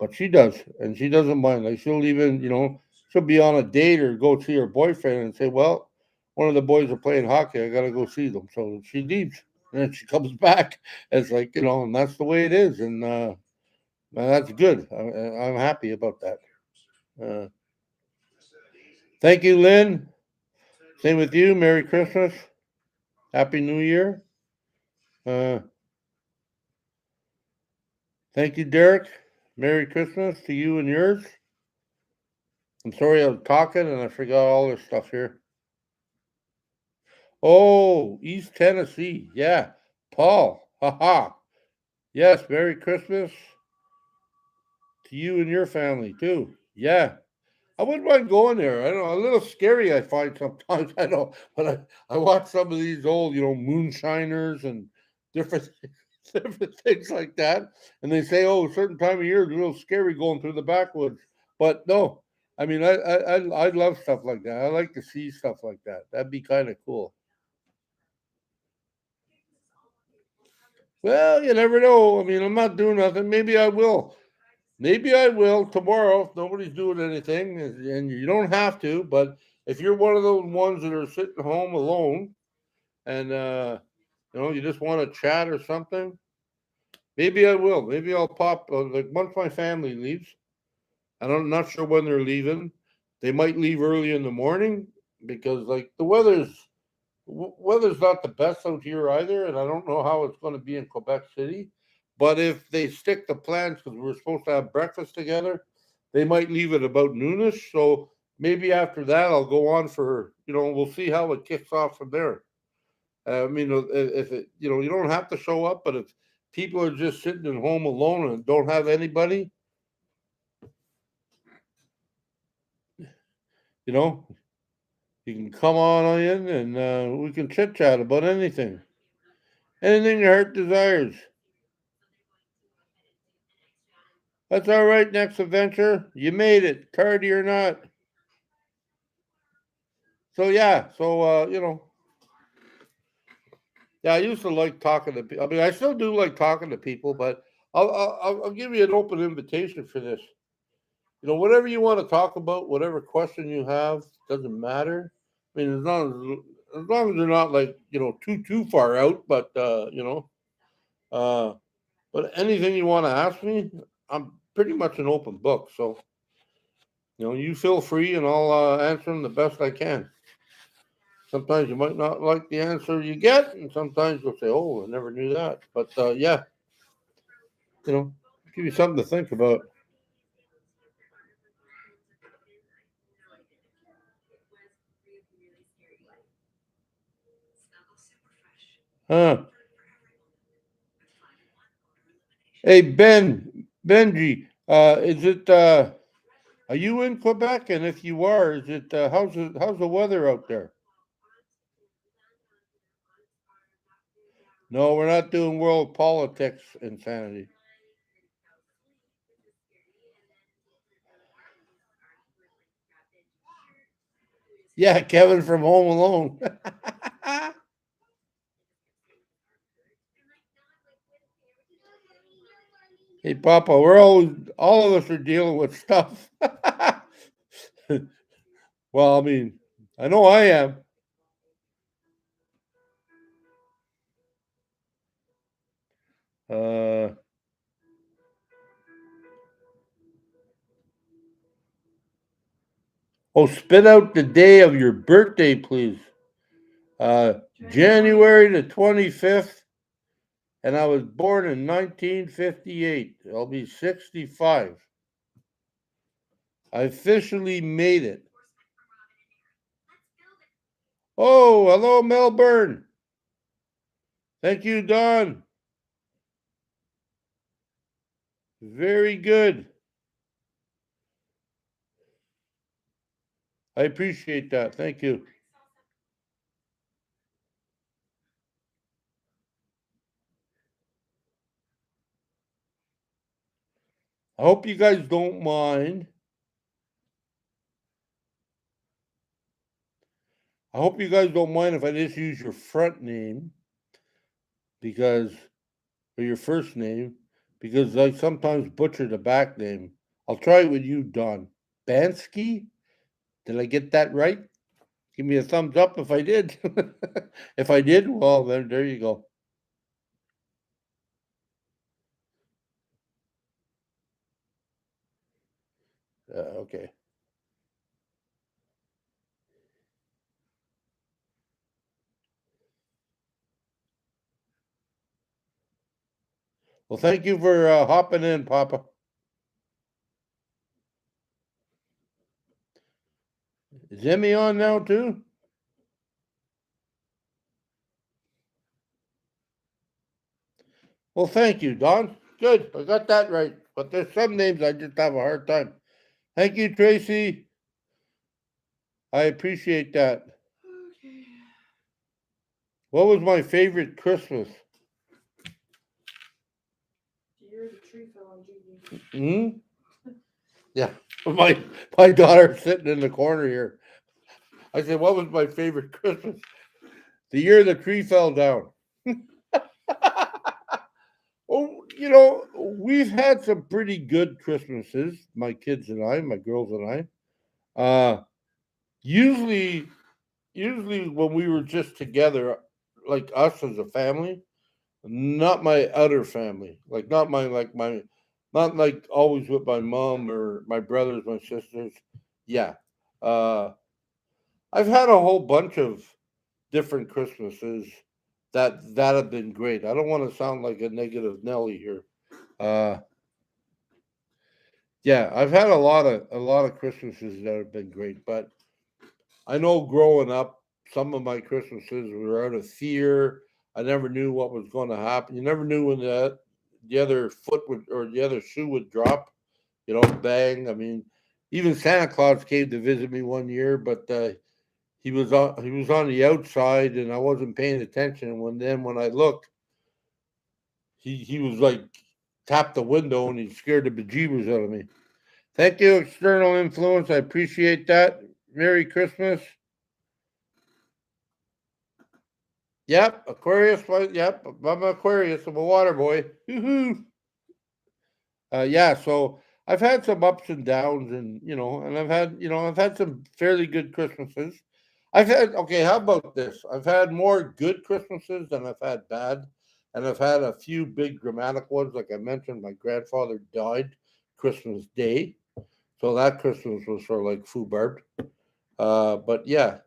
but she does, and she doesn't mind. Like she'll be on a date or go see her boyfriend and say, "Well, one of the boys are playing hockey. I gotta go see them." So she leaves, and then she comes back. It's like and that's the way it is, and that's good. I'm happy about that. Uh, Thank you, Lynn. Same with you. Merry Christmas, Happy New Year. Uh, Thank you, Derek. Merry Christmas to you and yours. I'm sorry I was talking and I forgot all this stuff here. Oh, East Tennessee. Yeah. Paul. Haha. Yes. Merry Christmas to you and your family too. Yeah. I wouldn't mind going there. I don't know. A little scary, I find sometimes. I know. But I watch some of these old, moonshiners and different different things like that. And they say, oh, a certain time of year is a little scary going through the backwoods. But no. I mean, I love stuff like that. I like to see stuff like that. That'd be kind of cool. Well, you never know. I mean, I'm not doing nothing. Maybe I will. Maybe I will tomorrow if nobody's doing anything, and you don't have to. But if you're one of those ones that are sitting home alone and you just want to chat or something, maybe I will. Maybe I'll pop like once my family leaves. I'm not sure when they're leaving. They might leave early in the morning because like the weather's not the best out here either, and I don't know how it's going to be in Quebec City. But if they stick to plans, because we're supposed to have breakfast together, they might leave at about noonish. So maybe after that, I'll go on for we'll see how it kicks off from there. I mean, if it you don't have to show up, but if people are just sitting at home alone and don't have anybody, you know, you can come on in and we can chit chat about anything, anything your heart desires. That's all right. Next adventure, you made it, tardy or not. So yeah, so yeah, I used to like talking to people. I mean, I still do like talking to people, but I'll give you an open invitation for this. Whatever you want to talk about, whatever question you have, doesn't matter. I mean, as long as they're not like too far out, but but anything you want to ask me, I'm pretty much an open book. So you feel free, and I'll answer them the best I can. Sometimes you might not like the answer you get, and sometimes you'll say, "Oh, I never knew that." But yeah, you know, give you something to think about. Huh? Hey Benji, is it? Are you in Quebec? And if you are, is it? How's the weather out there? No, we're not doing world politics insanity. Yeah, Kevin from Home Alone. Hey, Papa, we're all of us are dealing with stuff. Well, I mean, I know I am. Uh, oh, spit out the day of your birthday, please. Uh, January the 25th, and I was born in 1958. I'll be 65. I officially made it. Oh, hello, Melbourne. Thank you, Don. Very good. I appreciate that. Thank you. I hope you guys don't mind. I hope you guys don't mind if I just use your front name because, or your first name, because I sometimes butcher the back name. I'll try it with you, Don. Bansky? Did I get that right? Give me a thumbs up if I did. If I did, well, then there you go. Okay. Well, thank you for hopping in, Papa. Is Emmy on now too? Well, thank you, Don. Good. I got that right. But there's some names I just have a hard time. Thank you, Tracy. I appreciate that. Okay. What was my favorite Christmas? You're the tree fell on Judy. Hmm? Yeah. My daughter sitting in the corner here. I said, what was my favorite Christmas? The year the tree fell down. we've had some pretty good Christmases, my kids and I, my girls and I. Usually, usually when we were just together, like us as a family, not my other family, like not my like my, not like always with my mom or my brothers, my sisters. Yeah, uh, I've had a whole bunch of different Christmases that have been great. I don't want to sound like a negative Nelly here. Uh, yeah, I've had a lot of Christmases that have been great, but I know growing up, some of my Christmases were out of fear. I never knew what was going to happen. You never knew when the other foot would or the other shoe would drop. Bang. I mean, even Santa Claus came to visit me one year, but he was on the outside, and I wasn't paying attention. And when I looked, he was like tapped the window, and he scared the bejeebers out of me. Thank you, external influence. I appreciate that. Merry Christmas. Yep, Aquarius. Yep, I'm an Aquarius. I'm a water boy. Woohoo! Yeah, so I've had some ups and downs, and I've had some fairly good Christmases. I've had okay. How about this? I've had more good Christmases than I've had bad, and I've had a few big dramatic ones. Like I mentioned, my grandfather died Christmas Day, so that Christmas was sort of like foobarb. But yeah,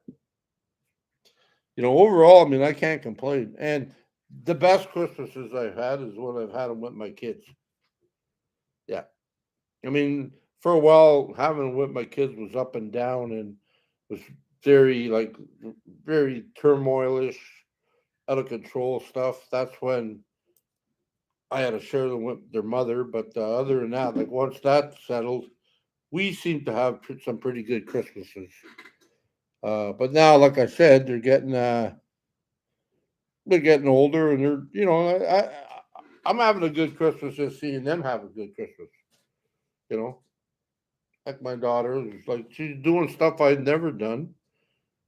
overall, I mean, I can't complain. And the best Christmases I've had is when I've had them with my kids. Yeah. I mean, for a while, having them with my kids was up and down and was very, like, very turmoilish, out of control stuff. That's when I had to share them with their mother. But other than that, like, once that settled, we seem to have some pretty good Christmases. But now, like I said, they're getting older, and I'm having a good Christmas just seeing them have a good Christmas. You know, like my daughter is like she's doing stuff I'd never done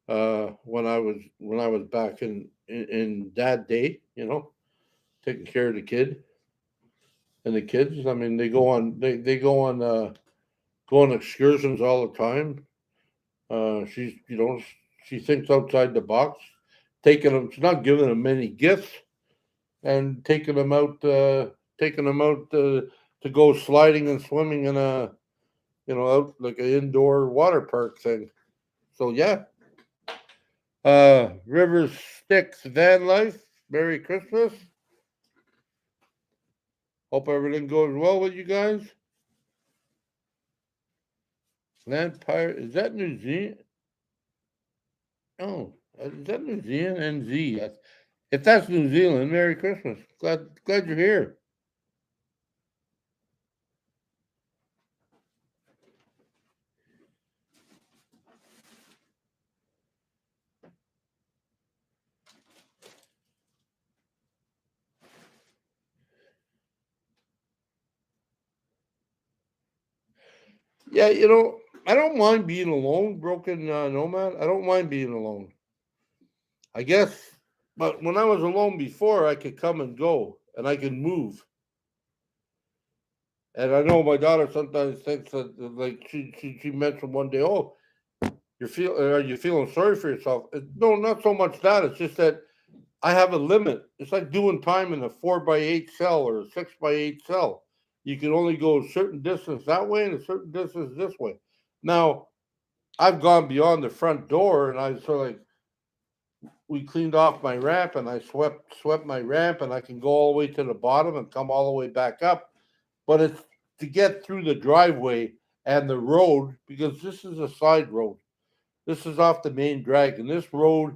when I was back in dad day. Taking care of the kid and the kids. I mean, they go on excursions all the time. She thinks outside the box, taking them. She's not giving them many gifts and taking them out to go sliding and swimming in out like an indoor water park thing. So yeah, River Styx Van Life. Merry Christmas. Hope everything goes well with you guys. Land Pirate, is that New Zealand? Oh, is that New Zealand? NZ. If that's New Zealand, Merry Christmas. Glad you're here. Yeah, I don't mind being alone, broken nomad. I don't mind being alone. I guess, but when I was alone before, I could come and go, and I could move. And I know my daughter sometimes thinks that, like she mentioned one day, oh, are you feeling sorry for yourself? No, not so much that. It's just that I have a limit. It's like doing time in a 4x8 cell or a 6x8 cell. You can only go a certain distance that way and a certain distance this way. Now, I've gone beyond the front door, and I sort of like we cleaned off my ramp, and I swept my ramp, and I can go all the way to the bottom and come all the way back up. But it's to get through the driveway and the road, because this is a side road. This is off the main drag, and this road,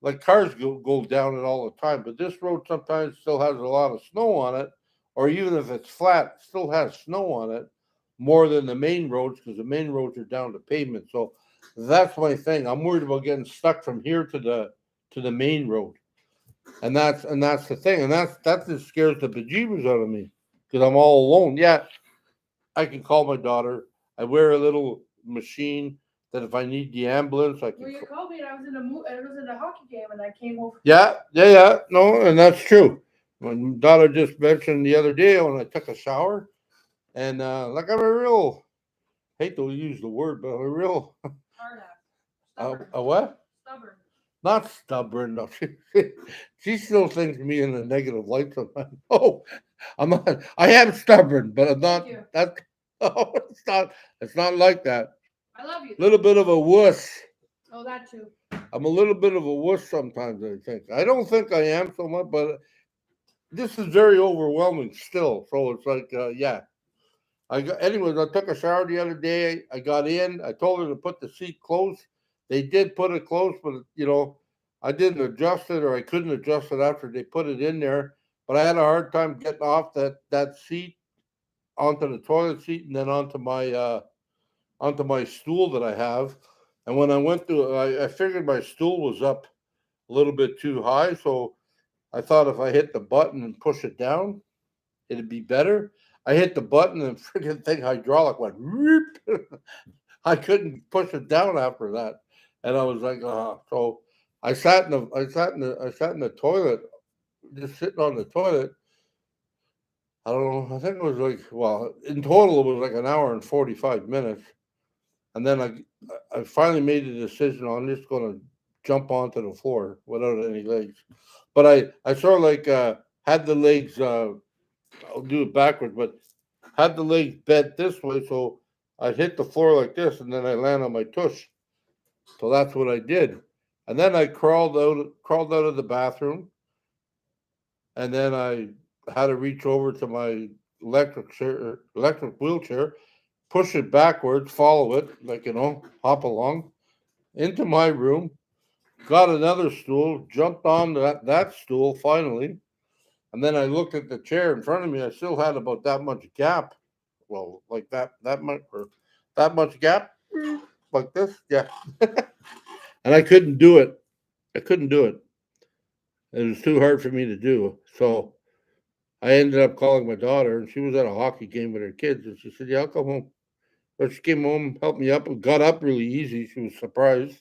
like cars go down it all the time, but this road sometimes still has a lot of snow on it, or even if it's flat, it still has snow on it more than the main roads, because the main roads are down to pavement. So that's my thing. I'm worried about getting stuck from here to the main road, and that's the thing, and that just scares the bejeebers out of me because I'm all alone. Yeah, I can call my daughter. I wear a little machine that if I need the ambulance, I can. Well, you called me and I was in a hockey game and I came over. Yeah, yeah, yeah. No, and that's true. My daughter just mentioned the other day when I took a shower, and like I'm a real hate to use the word, but I'm a real Hard ass. Stubborn. a what? Stubborn. Not stubborn. No. She still thinks of me in a negative light sometimes. Oh, I'm not. I am stubborn, but I'm not. Thank you. That. Oh, it's not. It's not like that. I love you. A little bit of a wuss. Oh, that too. I'm a little bit of a wuss sometimes. I think. I don't think I am so much, but this is very overwhelming still. So it's like, yeah. Anyways, I took a shower the other day. I got in. I told her to put the seat close. They did put it close, but I didn't adjust it, or I couldn't adjust it after they put it in there. But I had a hard time getting off that seat onto the toilet seat and then onto my stool that I have. And when I went to, I figured my stool was up a little bit too high, so I thought if I hit the button and push it down, it'd be better. I hit the button and freaking thing hydraulic went whoop. I couldn't push it down after that, and I was like, so I sat in the toilet, just sitting on the toilet. I don't know. I think it was like, well, in total it was like an hour and 45 minutes, and then I finally made the decision. I'm just going to jump onto the floor without any legs, but I sort of like had the legs. I'll do it backwards, but had the legs bent this way, so I'd hit the floor like this, and then I land on my tush. So that's what I did, and then I crawled out of the bathroom, and then I had to reach over to my electric wheelchair, push it backwards, follow it, like hop along into my room. Got another stool, jumped on that stool finally, and then I looked at the chair in front of me. I still had about that much gap. Well, like that much or that much gap, like this, yeah. And I couldn't do it. I couldn't do it. It was too hard for me to do. So I ended up calling my daughter, and she was at a hockey game with her kids, and she said, "Yeah, I'll come home." But she came home, helped me up, and got up really easy. She was surprised.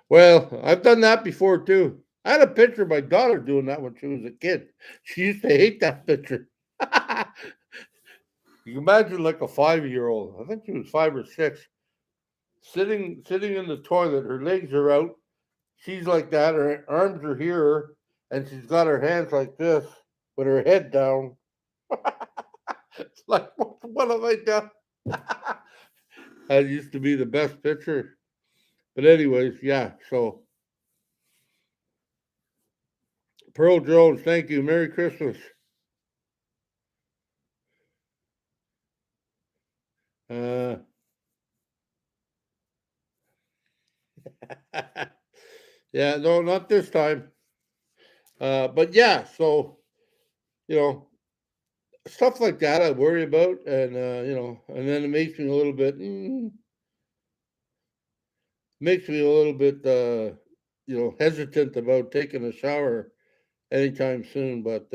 Well, I've done that before too. I had a picture of my daughter doing that when she was a kid. She used to hate that picture. You can imagine like a 5-year-old. I think she was 5 or 6, sitting in the toilet. Her legs are out. She's like that. Her arms are here, and she's got her hands like this with her head down. It's like, what have I done? That used to be the best picture. But anyways, yeah. So Pearl Jones, thank you. Merry Christmas. Uh, yeah, no, not this time. But yeah, so you know, stuff like that I worry about, and and then it makes me a little bit hesitant about taking a shower anytime soon. But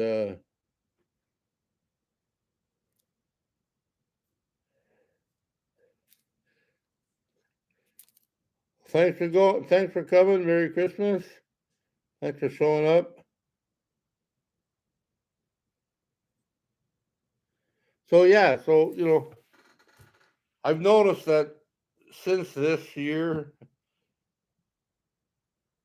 thanks for coming. Merry Christmas. Thanks for showing up. So yeah, so I've noticed that since this year,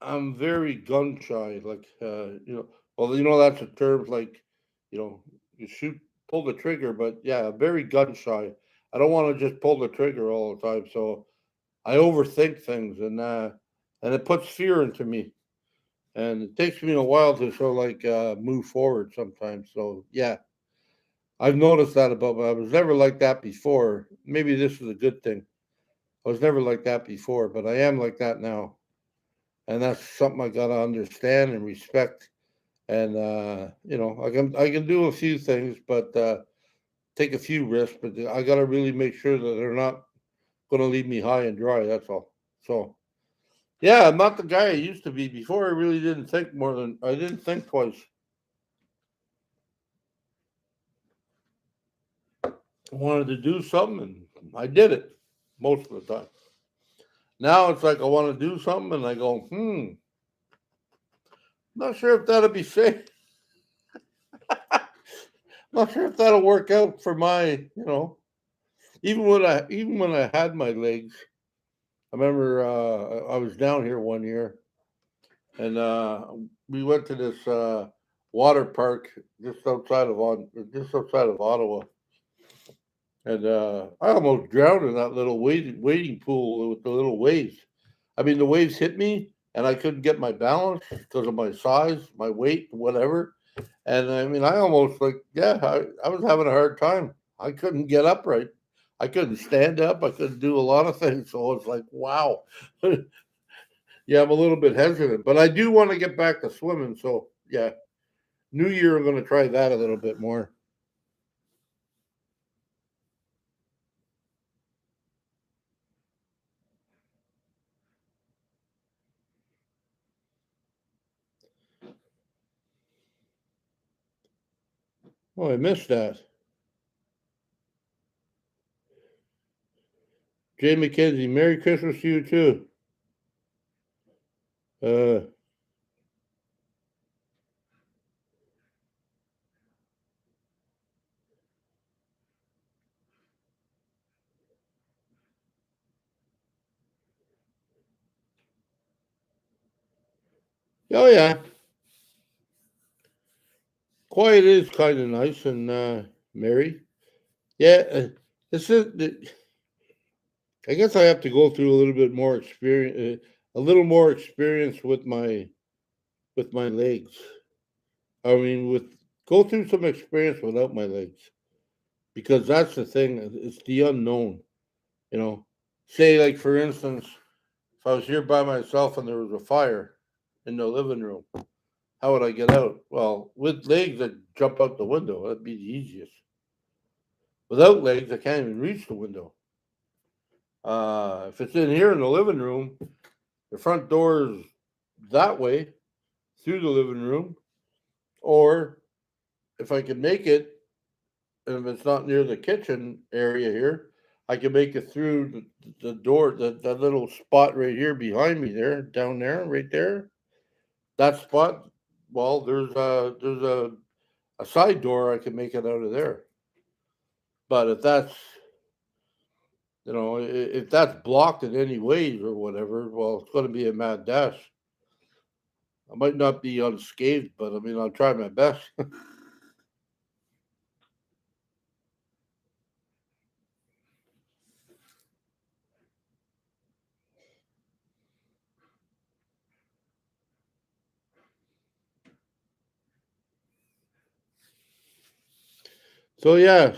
I'm very gun shy. Like well, that's a term like, you shoot, pull the trigger, but yeah, very gun shy. I don't want to just pull the trigger all the time, so I overthink things, and it puts fear into me, and it takes me a while to sort of like move forward sometimes. So yeah, I've noticed that about me. I was never like that before. Maybe this is a good thing. I was never like that before, but I am like that now, and that's something I gotta understand and respect. And I can do a few things, but take a few risks. But I gotta really make sure that they're not gonna leave me high and dry. That's all. So yeah, I'm not the guy I used to be before. I really didn't think I didn't think twice. I wanted to do something, and I did it most of the time. Now it's like I want to do something, and I go, not sure if that'll be safe. Not sure if that'll work out for my, even when I had my legs. I remember I was down here one year, and we went to this water park just outside of Ottawa, and I almost drowned in that little wading pool with the little waves. I mean, the waves hit me, and I couldn't get my balance because of my size, my weight, whatever. And I mean, I almost I was having a hard time. I couldn't get upright. I couldn't stand up. I couldn't do a lot of things. So it's like, wow. Yeah, I'm a little bit hesitant, but I do want to get back to swimming. So yeah, New Year, I'm going to try that a little bit more. Oh, I missed that. Jay McKenzie, Merry Christmas to you too. Uh, oh yeah, quiet is kind of nice and merry. Yeah, this is. I guess I have to go through a little bit more experience, a little more experience with my legs. I mean, with go through some experience without my legs because that's the thing. It's the unknown. You know, say like for instance, if I was here by myself and there was a fire in the living room, how would I get out? Well, with legs, I'd jump out the window. That'd be the easiest. Without legs, I can't even reach the window. If it's in here in the living room, the front door is that way through the living room, or if I can make it, and if it's not near the kitchen area here, I can make it through the door, that little spot right here behind me there, down there, right there. That spot, well, there's a side door I can make it out of there. But if that's if that's blocked in any ways or whatever, well, it's going to be a mad dash. I might not be unscathed, but I mean, I'll try my best. So yeah,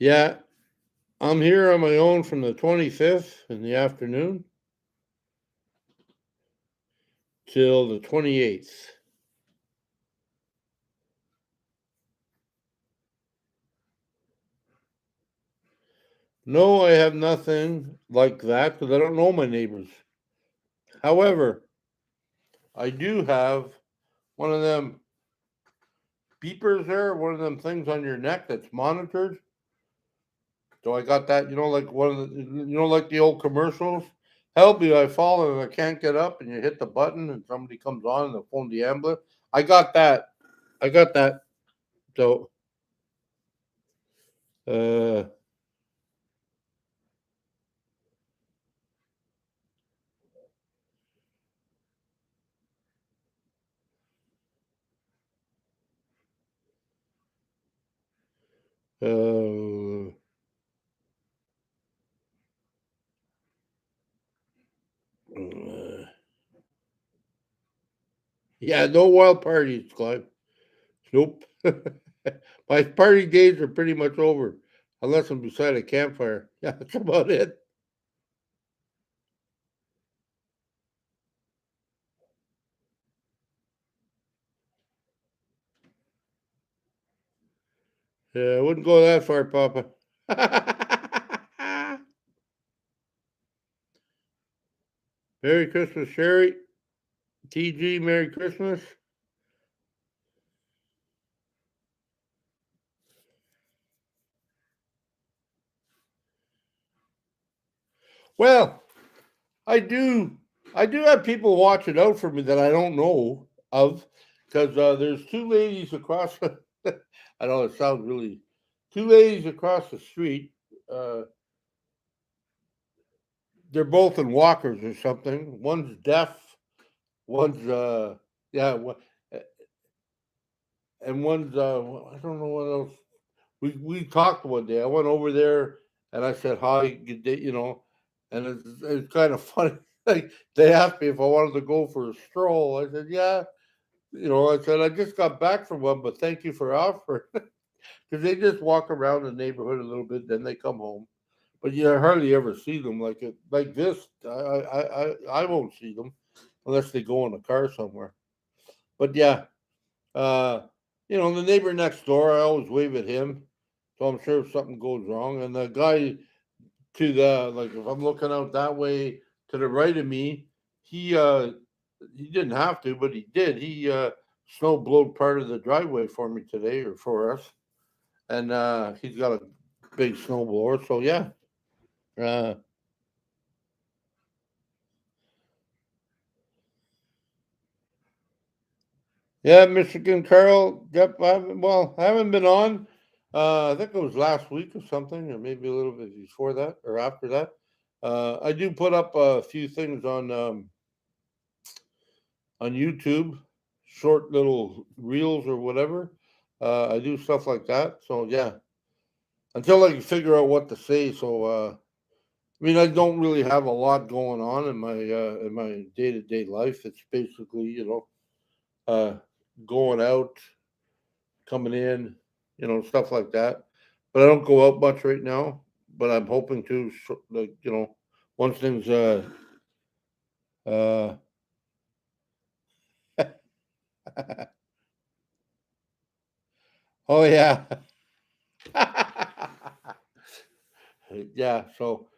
yeah, I'm here on my own from the 25th in the afternoon till the 28th. No, I have nothing like that because I don't know my neighbors. However, I do have one of them beepers there, one of them things on your neck that's monitored. So I got that, like one of like the old commercials. Help me, I fall and I can't get up, and you hit the button and somebody comes on and they phone the ambulance. I got that. I got that. So, uh, uh, uh, yeah, no wild parties, Clive. Nope. My party days are pretty much over, unless I'm beside a campfire. Yeah, that's about it. Yeah, I wouldn't go that far, Papa. Merry Christmas, Sherry. TG, Merry Christmas. Well, I do. I do have people watching out for me that I don't know of, because there's two ladies across. I know it sounds really. Two ladies across the street. Uh, they're both in walkers or something. One's deaf. One's yeah, and one's I don't know what else. We talked one day. I went over there and I said hi, good day, and it's kind of funny. Like they asked me if I wanted to go for a stroll. I said yeah. I said I just got back from one, but thank you for offering. Because they just walk around the neighborhood a little bit, then they come home. But you hardly ever see them like this. I won't see them unless they go in a car somewhere. But yeah, uh, the neighbor next door, I always wave at him, so I'm sure if something goes wrong. And the guy to the like, if I'm looking out that way to the right of me, he didn't have to, but he did. He snow blowed part of the driveway for me today, or for us, and he's got a big snowblower. So yeah, uh, yeah, Michigan Carl. Yep, I haven't been on. I think it was last week or something, or maybe a little bit before that or after that. I do put up a few things on YouTube, short little reels or whatever. I do stuff like that. So yeah, until I can figure out what to say. So I mean, I don't really have a lot going on in my day to day life. It's basically uh, going out, coming in, stuff like that. But I don't go out much right now. But I'm hoping to, like once things. Uh, oh yeah, yeah. So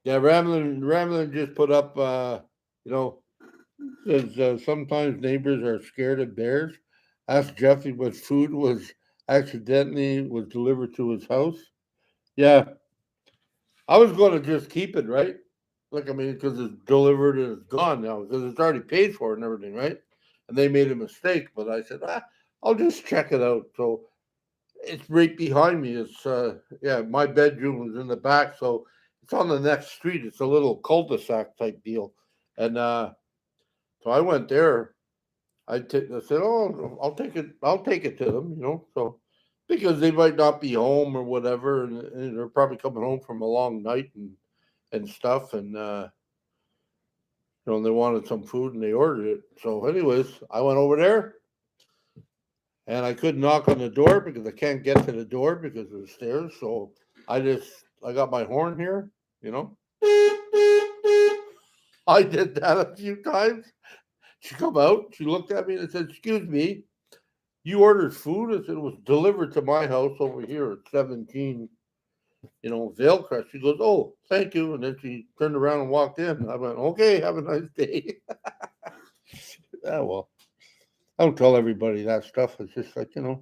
yeah, Ramblin just put up. You know, says sometimes neighbors are scared of bears. Asked Jeffy what food was delivered to his house. Yeah, I was going to just keep it, right? Like, I mean, because it's delivered and it's gone now, because it's already paid for and everything, right? And they made a mistake, but I said, I'll just check it out. So it's right behind me. It's, yeah, my bedroom is in the back. So it's on the next street. It's a little cul de sac type deal. And so I went there. I said, oh, I'll take it to them, so because they might not be home or whatever, and they're probably coming home from a long night and stuff, and they wanted some food and they ordered it. So, anyways, I went over there and I couldn't knock on the door because I can't get to the door because of the stairs. So I got my horn here, you know. I did that a few times. She come out, she looked at me and said, "Excuse me, you ordered food?" I said, "It was delivered to my house over here at 17, Vailcrest." She goes, "Oh, thank you." And then she turned around and walked in. I went, "Okay, have a nice day." Yeah, well, I don't tell everybody that stuff. It's just like, yeah,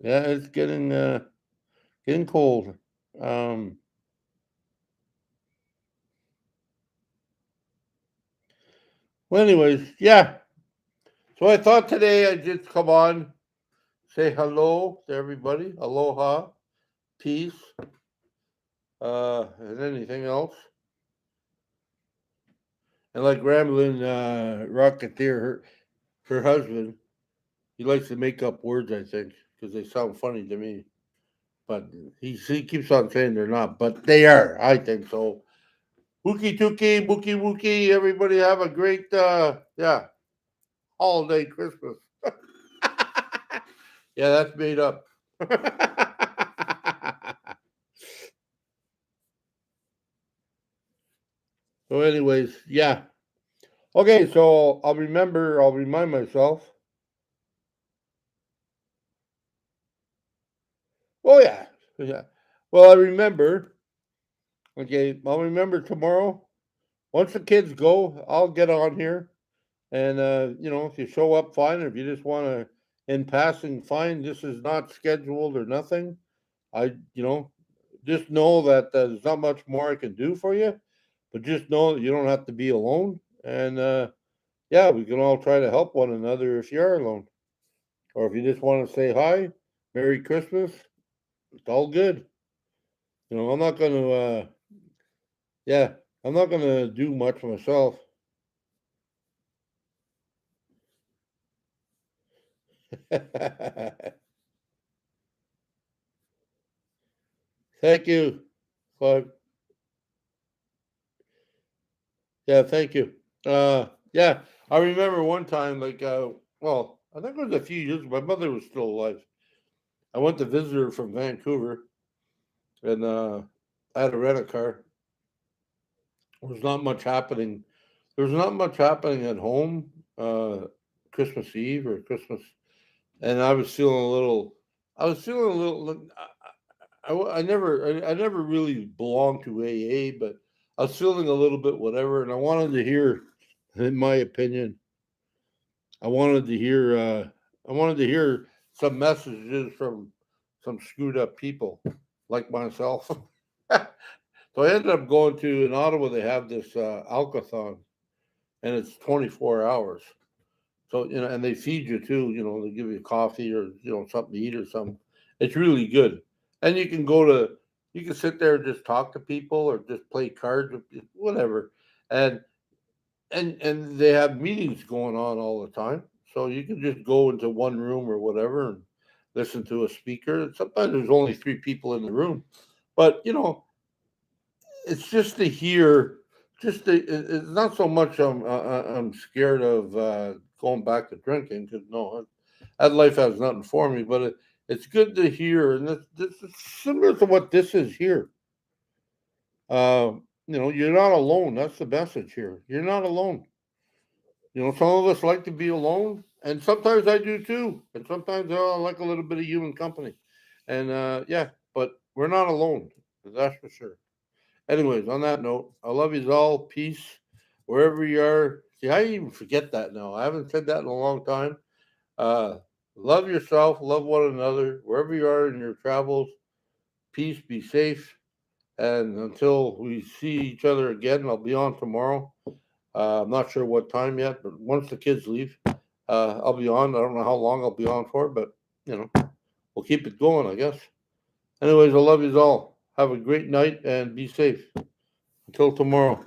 it's getting cold. Um, well, anyways, yeah. So I thought today I'd just come on, say hello to everybody, aloha, peace, and anything else. And like Ramblin' Rocketeer, her husband, he likes to make up words, I think, because they sound funny to me. But he keeps on saying they're not, but they are. I think so. Hooky tookie, bookie wookie. Everybody have a great, yeah, holiday Christmas. Yeah, that's made up. So, anyways, yeah. Okay, so I'll remind myself. Oh, yeah. Yeah. Well, I remember. Okay, I'll remember tomorrow. Once the kids go, I'll get on here. And, if you show up, fine. If you just want to, in passing, fine. This is not scheduled or nothing. I, just know that there's not much more I can do for you, but just know that you don't have to be alone. And yeah, we can all try to help one another if you are alone, or if you just want to say hi, Merry Christmas. It's all good. I'm not going to. Yeah, I'm not going to do much myself. Thank you. But yeah, thank you. Yeah, I remember one time, like, well, I think it was a few years. My mother was still alive. I went to visit her from Vancouver, and I had to rent a car. There was not much happening. There was not much happening at home, Christmas Eve or Christmas, and I was feeling a little. I was feeling a little. I never really belonged to AA, but I was feeling a little bit whatever, and I wanted to hear, in my opinion, I wanted to hear. I wanted to hear some messages from some screwed up people like myself. So I ended up going to in Ottawa. They have this alcathon, and it's 24 hours. So and they feed you too. They give you coffee or something to eat or something. It's really good, and you can sit there and just talk to people or just play cards or whatever, and and they have meetings going on all the time. So you can just go into one room or whatever and listen to a speaker. Sometimes there's only three people in the room, but it's just to hear. It's not so much I'm scared of going back to drinking because no, that life has nothing for me. But it's good to hear, and this is similar to what this is here. You're not alone. That's the message here. You're not alone. Some of us like to be alone, and sometimes I do too. And sometimes I like a little bit of human company. And yeah, but we're not alone. That's for sure. Anyways, on that note, I love you all. Peace wherever you are. See, I even forget that now. I haven't said that in a long time. Uh, love yourself, love one another, wherever you are in your travels. Peace, be safe. And until we see each other again, I'll be on tomorrow. I'm not sure what time yet, but once the kids leave, I'll be on. I don't know how long I'll be on for, but we'll keep it going, I guess. Anyways, I love you all. Have a great night and be safe. Until tomorrow.